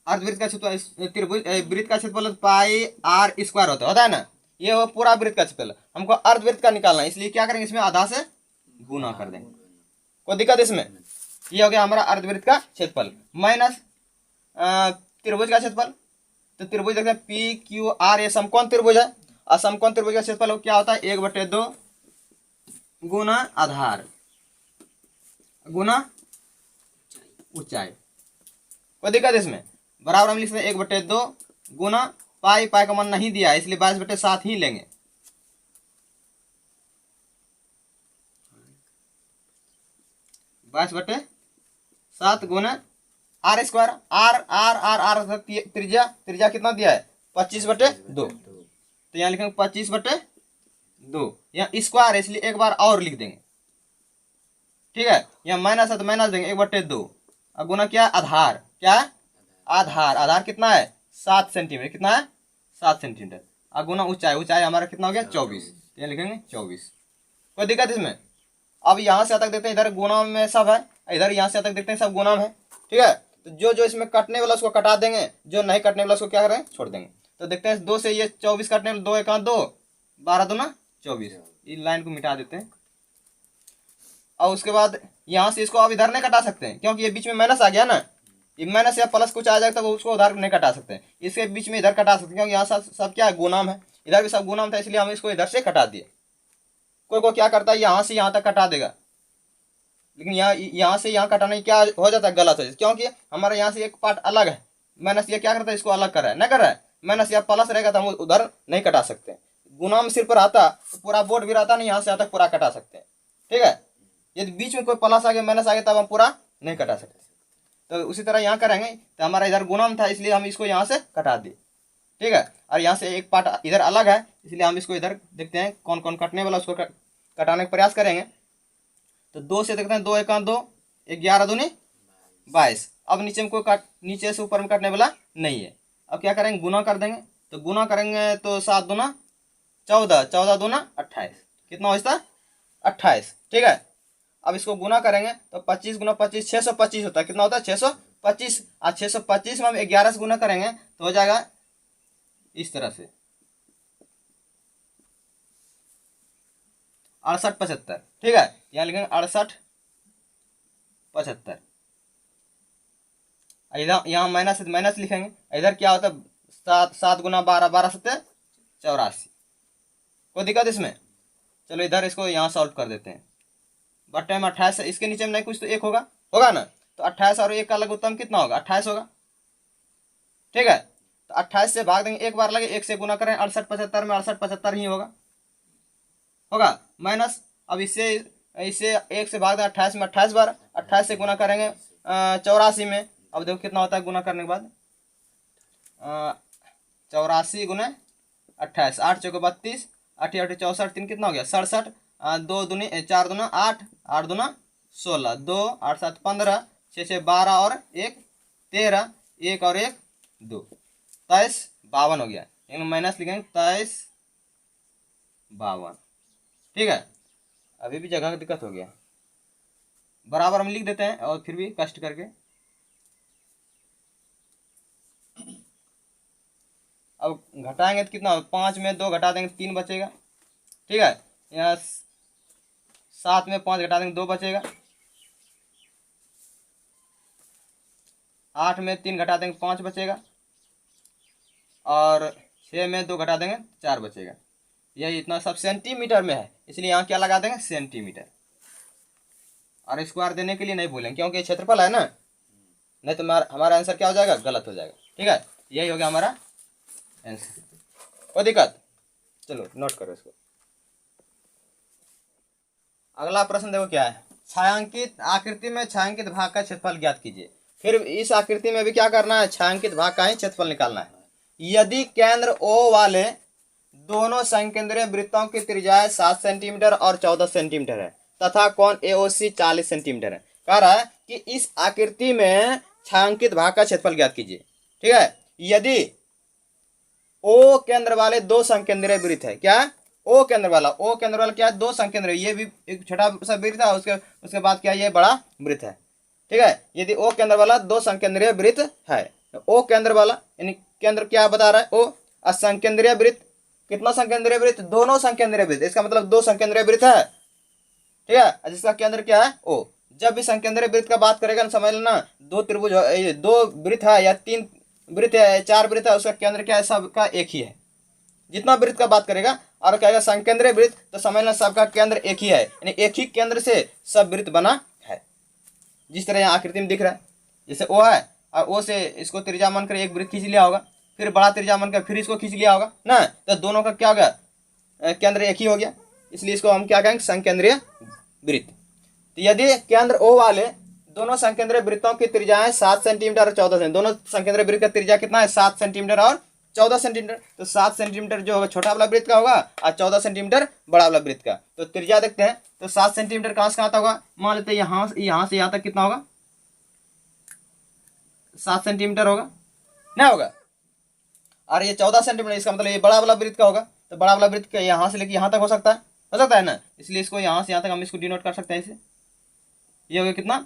अर्धवृत्त का क्षेत्रफल, त्रिभुज वृत्त का क्षेत्रफल पाई आर स्क्वायर होता है ना, ये वो पूरा वृत्त का क्षेत्रफल। हमको अर्धवृत्त का निकालना है, इसलिए क्या करेंगे, इसमें आधा से गुना कर देंगे। कोई दिक्कत इसमें? ये हो गया हमारा अर्धवृत्त का क्षेत्रफल माइनस त्रिभुज का क्षेत्रफल। तो त्रिभुज देखते हैं पी क्यू आर, ये समकोण त्रिभुज है, और समकोण त्रिभुज का क्षेत्रफल क्या होता है, 1/2 गुना आधार गुना ऊंचाई। कोई दिक्कत इसमें? बराबर हम लिख सकते हैं 1/2 गुना पाई का मान नहीं दिया है, इसलिए 22/7 ही लेंगे। बाईस बटे सात गुना R square, R R R R त्रिज्या, त्रिज्या कितना दिया है, 25/2। तो यहाँ लिखेंगे 25/2, यहाँ स्क्वायर है इसलिए एक बार और लिख देंगे, ठीक है। यहाँ माइनस है तो माइनस देंगे 1/2, और गुना क्या है, आधार, क्या है, आधार, आधार कितना है 7 सेंटीमीटर, कितना है 7 सेंटीमीटर, और गुना ऊंचाई, ऊंचाई हमारा कितना हो गया 24, तो यहाँ लिखेंगे 24। कोई दिक्कत इसमें? अब यहाँ से तक देखते हैं, इधर गुना में सब है, इधर यहाँ से तक देखते हैं सब गुना में है, ठीक है। तो जो जो इसमें कटने वाला उसको कटा देंगे, जो नहीं कटने वाला उसको क्या करें, छोड़ देंगे। तो देखते हैं 2 से ये 24 कटने वाला, 2 1 2, 12 2 24, इस लाइन को मिटा देते हैं। और उसके बाद यहाँ से इसको अब इधर नहीं कटा सकते हैं, क्योंकि ये बीच में माइनस आ गया ना, ये माइनस या प्लस कुछ आ जाएगा तो उसको उधर नहीं कटा सकते हैं, इसके बीच में इधर कटा सकते हैं, क्योंकि यहाँ सब क्या है, गुणाम है, इधर भी सब गुणाम था, इसलिए हम इसको इधर से कटा दिए। कोई को क्या करता है, यहाँ से यहाँ तक कटा देगा, लेकिन यहाँ से यहाँ कटाने क्या हो जाता है, गलत हो जाता है, क्योंकि हमारा यहाँ से एक पार्ट अलग है, माइनस ये क्या करता है, इसको अलग कर रहा है, नहीं कर रहा है, माइनस या प्लस रहेगा तो हम उधर नहीं कटा सकते। गुना में सिर्फ रहता तो पूरा बोर्ड भी रहता नहीं, यहाँ से यहाँ तक पूरा कटा सकते हैं, ठीक है। यदि बीच में कोई प्लस आ गया, माइनस आ गया, तब हम पूरा नहीं कटा सकते। तो उसी तरह यहाँ करेंगे, तो हमारा इधर गुणम था इसलिए हम इसको यहाँ से कटा दिए, ठीक है। और यहाँ से एक पार्ट इधर अलग है, इसलिए हम इसको इधर देखते हैं कौन कौन कटने वाला, उसको कटाने का प्रयास करेंगे। तो 2 से देखते हैं, 2 1 2, 11 2 22। अब नीचे में कोई नीचे से ऊपर में कटने वाला नहीं है। अब क्या करेंगे, गुना कर देंगे। तो गुना करेंगे तो 7 2 14, 14 2 28, कितना होता है 28, ठीक है। अब इसको गुना करेंगे तो 25 गुना 25 625 होता है, कितना होता है 625। और 625 में हम 11 से गुना करेंगे तो हो जाएगा इस तरह से 68 75, ठीक है। यहाँ लिखेंगे 68 75, इधर यहाँ माइनस है माइनस लिखेंगे, इधर क्या होता है 7 7 गुना 12, 12 7 84। कोई दिक्कत इसमें? चलो इधर इसको यहाँ सॉल्व कर देते हैं। बटे में 28, इसके नीचे में नहीं कुछ तो 1 होगा ना, तो 28 और 1 का लघुत्तम उत्तम कितना होगा, 28 होगा, ठीक है। तो 28 से भाग देंगे, एक बार लगे, 1 से गुना करें 68 75 में 68 75 ही होगा माइनस। अब इससे 1 से भाग दें 28 में 28 बार, 28 से गुना करेंगे 84 में। अब देखो कितना होता है गुना करने के बाद, 84 गुना 28, 8 चौके 32, 8 8 64, 3 कितना हो गया 67, 2 दूनी 4 दूना 8, 8 दूना 16, 2 8 7 15, 6 6 12 और 1 13, 1 और 1 2, 23 52 हो गया। माइनस लिखेंगे 23 52, ठीक है। अभी भी जगह का दिक्कत हो गया, बराबर हम लिख देते हैं और फिर भी कष्ट करके। अब घटाएंगे तो कितना, 5 में 2 घटा देंगे 3 बचेगा, ठीक है। यहाँ 7 में 5 घटा देंगे 2 बचेगा, 8 में 3 घटा देंगे 5 बचेगा, और 6 में 2 घटा देंगे 4 बचेगा। यही इतना सब सेंटीमीटर में है, इसलिए यहाँ क्या लगा देंगे सेंटीमीटर। और स्क्वायर देने के लिए नहीं भूलेंगे, क्योंकि क्षेत्रफल है ना, नहीं तो हमारा आंसर क्या हो जाएगा, गलत हो जाएगा, ठीक है। यही हो गया हमारा आंसर। कोई दिक्कत? चलो नोट करो इसको। अगला प्रश्न देखो क्या है, छायांकित आकृति में छायांकित भाग का क्षेत्रफल ज्ञात कीजिए। फिर इस आकृति में भी क्या करना है, छायांकित भाग का ही क्षेत्रफल निकालना है। यदि केंद्र O वाले दोनों संकेंद्रीय वृत्तों की त्रिज्या 7 सेंटीमीटर और 14 सेंटीमीटर है तथा कोण AOC 40 सेंटीमीटर है, कह रहा है कि इस आकृति में छायांकित भाग का क्षेत्रफल ज्ञात कीजिए, ठीक है। यदि O केंद्र वाले 2 संकेंद्रीय वृत्त है, क्या है O केंद्र वाला क्या है, 2 संकेंद्रीय, ये भी एक छोटा सा वृत्त है, उसके बाद क्या है, ये बड़ा वृत्त है, ठीक है। यदि O केंद्र वाला 2 संकेंद्रीय वृत्त है ओ केंद्र वाला, यानी केंद्र क्या बता रहा है, ओ। असंकेंद्रीय वृत्त, कितना संकेंद्रीय वृत्त, दोनों संकेंद्रीय वृत्त, इसका मतलब दो संकेंद्रीय वृत्त है, ठीक है, जिसका केंद्र क्या है, ओ। जब भी संकेंद्रीय वृत्त का बात करेगा ना, समझ लेना दो त्रिभुज, दो वृत्त है या तीन वृत्त है, चार वृत्त है, उसका केंद्र क्या है, सबका एक ही है। जितना वृत्त का बात करेगा और कहेगा संकेंद्रीय वृत्त, तो समझ लेना सबका केंद्र एक ही है, यानी एक ही केंद्र से सब वृत्त बना है। जिस तरह यहाँ आकृति में दिख रहा है, जैसे ओ है और ओ से इसको त्रिज्या मानकर एक वृत्त खींच लिया होगा, फिर बड़ा त्रिज्या मानकर फिर इसको खींच लिया होगा ना, तो दोनों का क्या हो गया, केंद्र एक ही हो गया, इसलिए इसको हम क्या कहेंगे, संकेंद्रीय वृत्त। तो यदि केंद्र ओ वाले दोनों संकेंद्रीय वृत्तों की त्रिज्याएं 7 सेंटीमीटर और 14 सेंटीमीटर, दोनों संकेंद्रीय वृत्त का त्रिज्या कितना है, 7 सेंटीमीटर और 14 सेंटीमीटर। तो 7 सेंटीमीटर जो होगा छोटा वाला वृत्त का होगा और 14 सेंटीमीटर बड़ा वाला वृत्त का। तो त्रिज्या देखते हैं, तो 7 सेंटीमीटर कहां से कहां तक होगा, मान लेते हैं यहाँ से यहाँ तक कितना होगा, 7 सेंटीमीटर होगा ना, होगा। और ये 14 सेंटीमीटर, इसका मतलब ये बड़ा वाला वृत्त का होगा, तो बड़ा वाला वृत्त का यहाँ से लेके यहाँ तक हो सकता है ना, इसलिए इसको यहाँ से यहाँ तक हम इसको डिनोट कर सकते हैं इसे, ये हो गया कितना,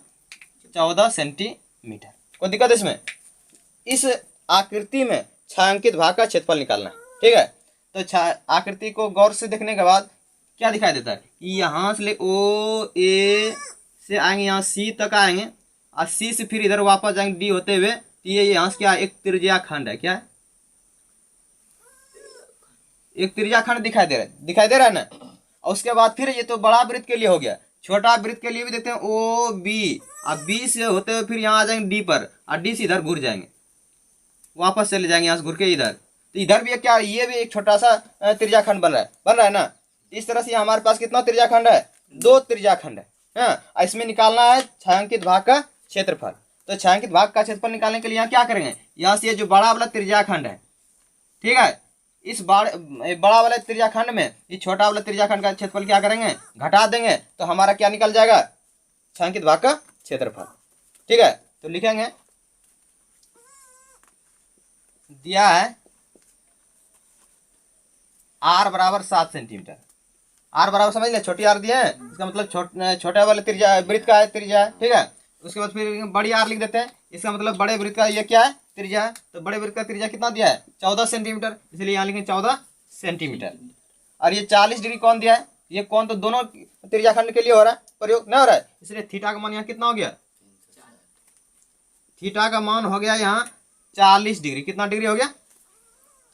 14 सेंटीमीटर। कोई दिक्कत है इसमें। इस आकृति में छायांकित भाग का क्षेत्रफल निकालना है, ठीक है। तो आकृति को गौर से देखने के बाद क्या दिखाई देता है कि यहाँ से ले ओ ए से आएंगे, यहाँ सी तक आएंगे और सी से फिर इधर वापस जाएंगे डी होते हुए, तो ये यहाँ से क्या, एक त्रिज्या खंड है, क्या है, एक त्रिज्या खंड दिखाई दे रहा है ना। और उसके बाद फिर ये तो बड़ा वृत्त के लिए हो गया, छोटा वृत्त के लिए भी देखते हैं ओ बी, अब बी से होते हुए फिर यहाँ आ जाएंगे डी पर, और डी से इधर घुर जाएंगे, वापस चले जाएंगे यहाँ से घुर के इधर, तो इधर भी क्या, ये भी एक छोटा सा त्रिज्या खंड बन रहा है ना। इस तरह से हमारे पास कितना त्रिज्या खंड है, 2 त्रिज्या खंड है। इसमें निकालना है छायांकित भाग का क्षेत्रफल। तो छायांकित भाग का क्षेत्रफल निकालने के लिए यहाँ क्या करेंगे, यहाँ से ये जो बड़ा वाला त्रिज्या खंड है, ठीक है, इस बड़ा वाले त्रिज्या खंड में ये छोटा वाला त्रिज्या खंड का क्षेत्रफल क्या करेंगे, घटा देंगे, तो हमारा क्या निकल जाएगा, छायांकित भाग का क्षेत्रफल, ठीक है। तो लिखेंगे, दिया है r बराबर 7 सेंटीमीटर, r बराबर समझ ले, छोटी r दिया है, इसका मतलब छोटे वाले त्रिज्या वृत्त का है त्रिज्या है, ठीक है। उसके बाद फिर बड़ी r लिख देते हैं, इसका मतलब बड़े वृत्त का ये क्या है, त्रिज्या है। तो बड़े वृत्त का त्रिज्या कितना दिया है, 14 सेंटीमीटर, इसलिए यहाँ लिखेंगे 14 सेंटीमीटर। और ये 40 डिग्री कौन दिया है, ये कौन तो दोनों त्रिज्या खंड के लिए हो रहा है, प्रयोग नहीं हो रहा है, इसलिए थीटा का मान यहाँ कितना हो गया, थीटा का मान हो गया यहाँ 40 डिग्री, कितना डिग्री हो गया,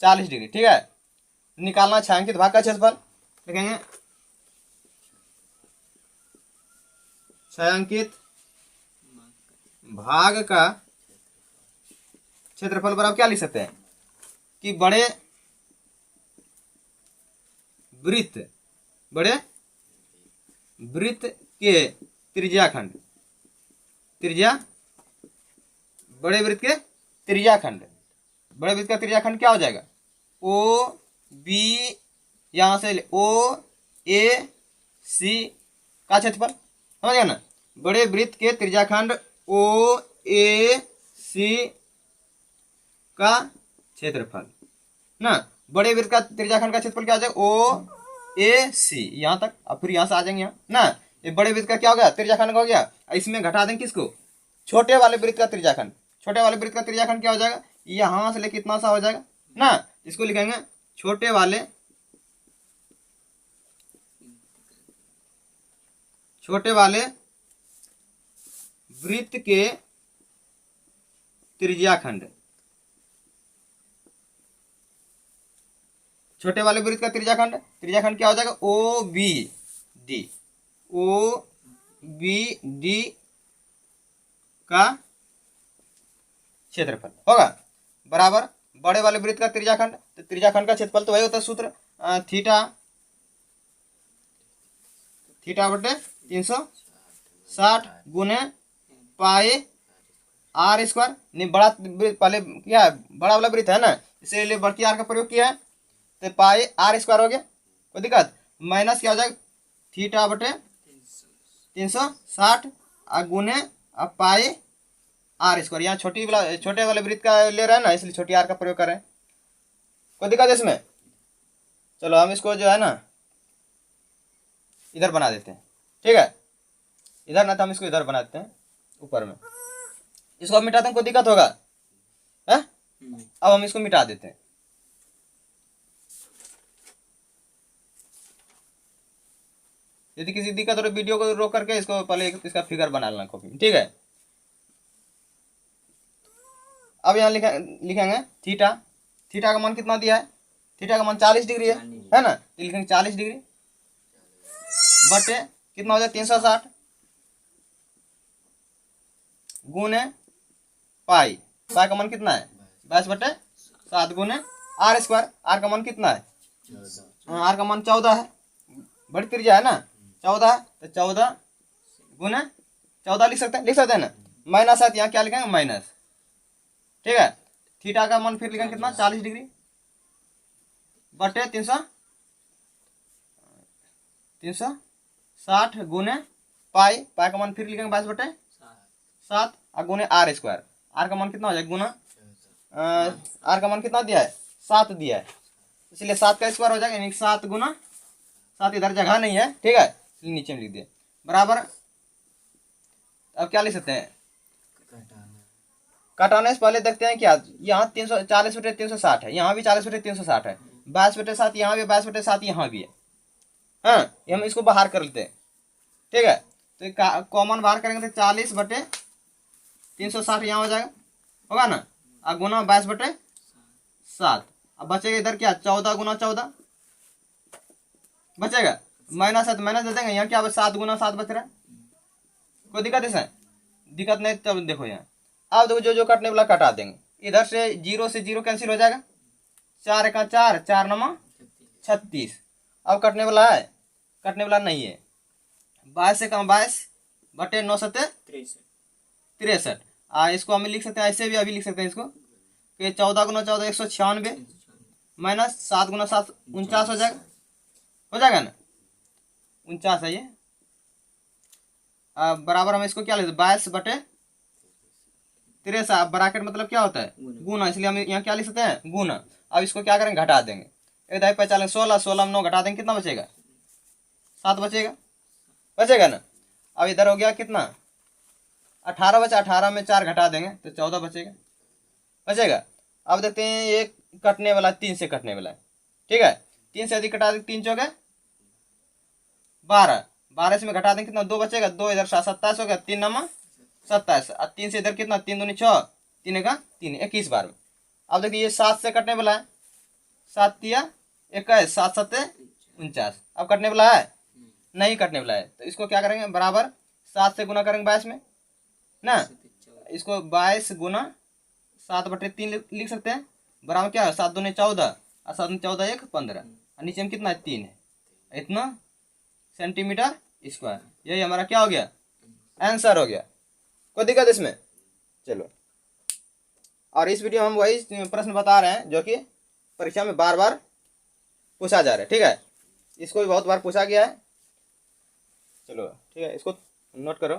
40 डिग्री, ठीक है। निकालना छायांकित भाग का क्षेत्रफल, लिखेंगे छायांकित भाग का क्षेत्रफल बराबर क्या लिख सकते हैं कि बड़े वृत्त के त्रिज्या खंड, बड़े वृत्त के त्रिज्या खंड, बड़े वृत्त का त्रिज्या खंड क्या हो जाएगा, ओ बी, यहां से ओ ए सी का क्षेत्रफल, समझ गया ना। बड़े वृत्त के त्रिज्या खंड ओ ए सी का क्षेत्रफल ना, बड़े वृत्त का त्रिज्या खंड का क्षेत्रफल क्या हो जाएगा, ओ ए सी, यहां तक, अब फिर यहां से आ जाएंगे यहाँ ना, ये बड़े वृत्त का क्या हो गया, त्रिज्या खंड का हो गया। इसमें घटा देंगे किसको, छोटे वाले वृत्त का त्रिज्या खंड, छोटे वाले वृत्त का त्रिज्या खंड क्या हो जाएगा, यहां से लेके कितना सा हो जाएगा ना, इसको लिखेंगे छोटे वाले वृत्त के त्रिज्या खंड, छोटे वाले वृत्त का त्रिज्या खंड क्या हो जाएगा, ओ बी डी का क्षेत्रफल होगा बराबर बड़े वाले वृत्त का त्रिज्या खंड। तो त्रिज्या खंड का क्षेत्रफल तो वही होता है सूत्र, थीटा बटे 360 गुने पाई r स्क्वायर, नहीं बड़ा पहले क्या है, बड़ा वाला वृत्त है ना, इसीलिए बढ़ती r का प्रयोग किया है, तो पाई r स्क्वायर हो गया, कोई दिक्कत, माइनस क्या हो जाएगा, थीटा बटे 360 गुने पाई r स्क्वायर, यहाँ छोटे वाले वृत्त का ले रहा है ना, इसलिए छोटी r का प्रयोग कर रहे हैं, कोई दिक्कत है इसमें। चलो हम इसको जो है ना इधर बना देते हैं, ठीक है, इधर ना, तो हम इसको इधर बना देते हैं ऊपर में, इसको मिटाते हैं, कोई दिक्कत होगा, है। अब हम इसको मिटा देते हैं। यदि किसी दिक्कत हो तो वीडियो को रोक करके इसको पहले इसका फिगर बना लेना कॉपी में, ठीक है। अब यहाँ लिखेंगे थीटा। थीटा का मान कितना दिया है? थीटा का मान 40 डिग्री है ना, तो लिखेंगे 40 डिग्री बटे कितना हो जाए 360 गुने पाई। पाई का मान कितना है 22/7 गुने आर स्क्वायर। आर का मान कितना है? आर का मान 14 है, बड़ी त्रिज्या है ना 14 है, तो 14 गुने 14 लिख सकते हैं ना। माइनस है तो यहाँ क्या लिखेंगे माइनस, ठीक है। थीटा का मान फिर लिखेंगे कितना 40 डिग्री बटे 360 गुने पाई। पाई का मान फिर लिखेंगे 22/7 और गुने आर स्क्वायर। आर का मान कितना हो जाएगा गुना आर का मान कितना दिया है 7 दिया है, इसलिए 7 का स्क्वायर हो जाएगा, यानी 7 गुना 7 इधर जगह नहीं है, ठीक है, इसलिए नीचे में लिख दिए बराबर। अब क्या लिख सकते हैं? कटाने से पहले देखते हैं क्या, यहाँ 340/360 है, यहाँ भी 40/360 है, 22/7 यहाँ भी 22/7 यहाँ भी है। हाँ, ये हम इसको बाहर कर लेते हैं, ठीक है। तो कॉमन बाहर करेंगे तो 40/360 यहाँ हो जाएगा, होगा ना, और गुना 22/7। अब बचेगा इधर क्या 14 गुना 14 बचेगा, माइनस है तो माइनस दे देंगे। यहाँ क्या 7 गुना 7 बच रहा है, कोई दिक्कत है? दिक्कत नहीं। तब देखो यहाँ, अब देखो जो कटने वाला कटा देंगे। इधर से 0 से 0 कैंसिल हो जाएगा, 4 का 4, 4 9 36। अब कटने वाला है, कटने वाला नहीं है। 22 से कम 22 बटे 9 7 63। इसको हम लिख सकते हैं ऐसे भी, अभी लिख सकते हैं इसको कि 14 गुना 14 196 माइनस 7 गुना 7 49 हो जाएगा ना, 49 है ये। बराबर हम इसको क्या लिखते हैं 22/63। ब्रैकेट मतलब क्या होता है गुना, इसलिए हम यहाँ क्या लिख सकते हैं गुना। अब इसको क्या करेंगे घटा देंगे, एक दाई 16 16 में 9 घटा देंगे, कितना बचेगा 7 बचेगा ना। अब इधर हो गया कितना 18 बचा, 18 में 4 घटा देंगे तो 14 बचेगा। अब देखते हैं ये कटने वाला 3 से कटने वाला है, ठीक है। 3 से यदि कटा देंगे 3 चौके 12, 12 से में घटा देंगे कितना 2 बचेगा, 2 इधर 27 हो गया, 3 9 27 और 3 से इधर कितना 3 दूनी 6, 3 का 3 21 बार में। अब देखिए ये 7 से कटने वाला है, 7 तिया 21, 7 7 49। अब कटने वाला है नहीं कटने वाला है, तो इसको क्या करेंगे बराबर 7 से गुना करेंगे 22 में ना, इसको 22 गुना 7/3 लिख सकते हैं। बराबर क्या है 7 दूनी 14 और 7 14 1 15 और नीचे में कितना है 3 है, इतना सेंटीमीटर स्क्वायर। यही हमारा क्या हो गया आंसर हो गया। कोई दिक्कत इसमें? चलो, और इस वीडियो में हम वही प्रश्न बता रहे हैं जो कि परीक्षा में बार बार पूछा जा रहा है, ठीक है। इसको भी बहुत बार पूछा गया है। चलो ठीक है, इसको नोट करो।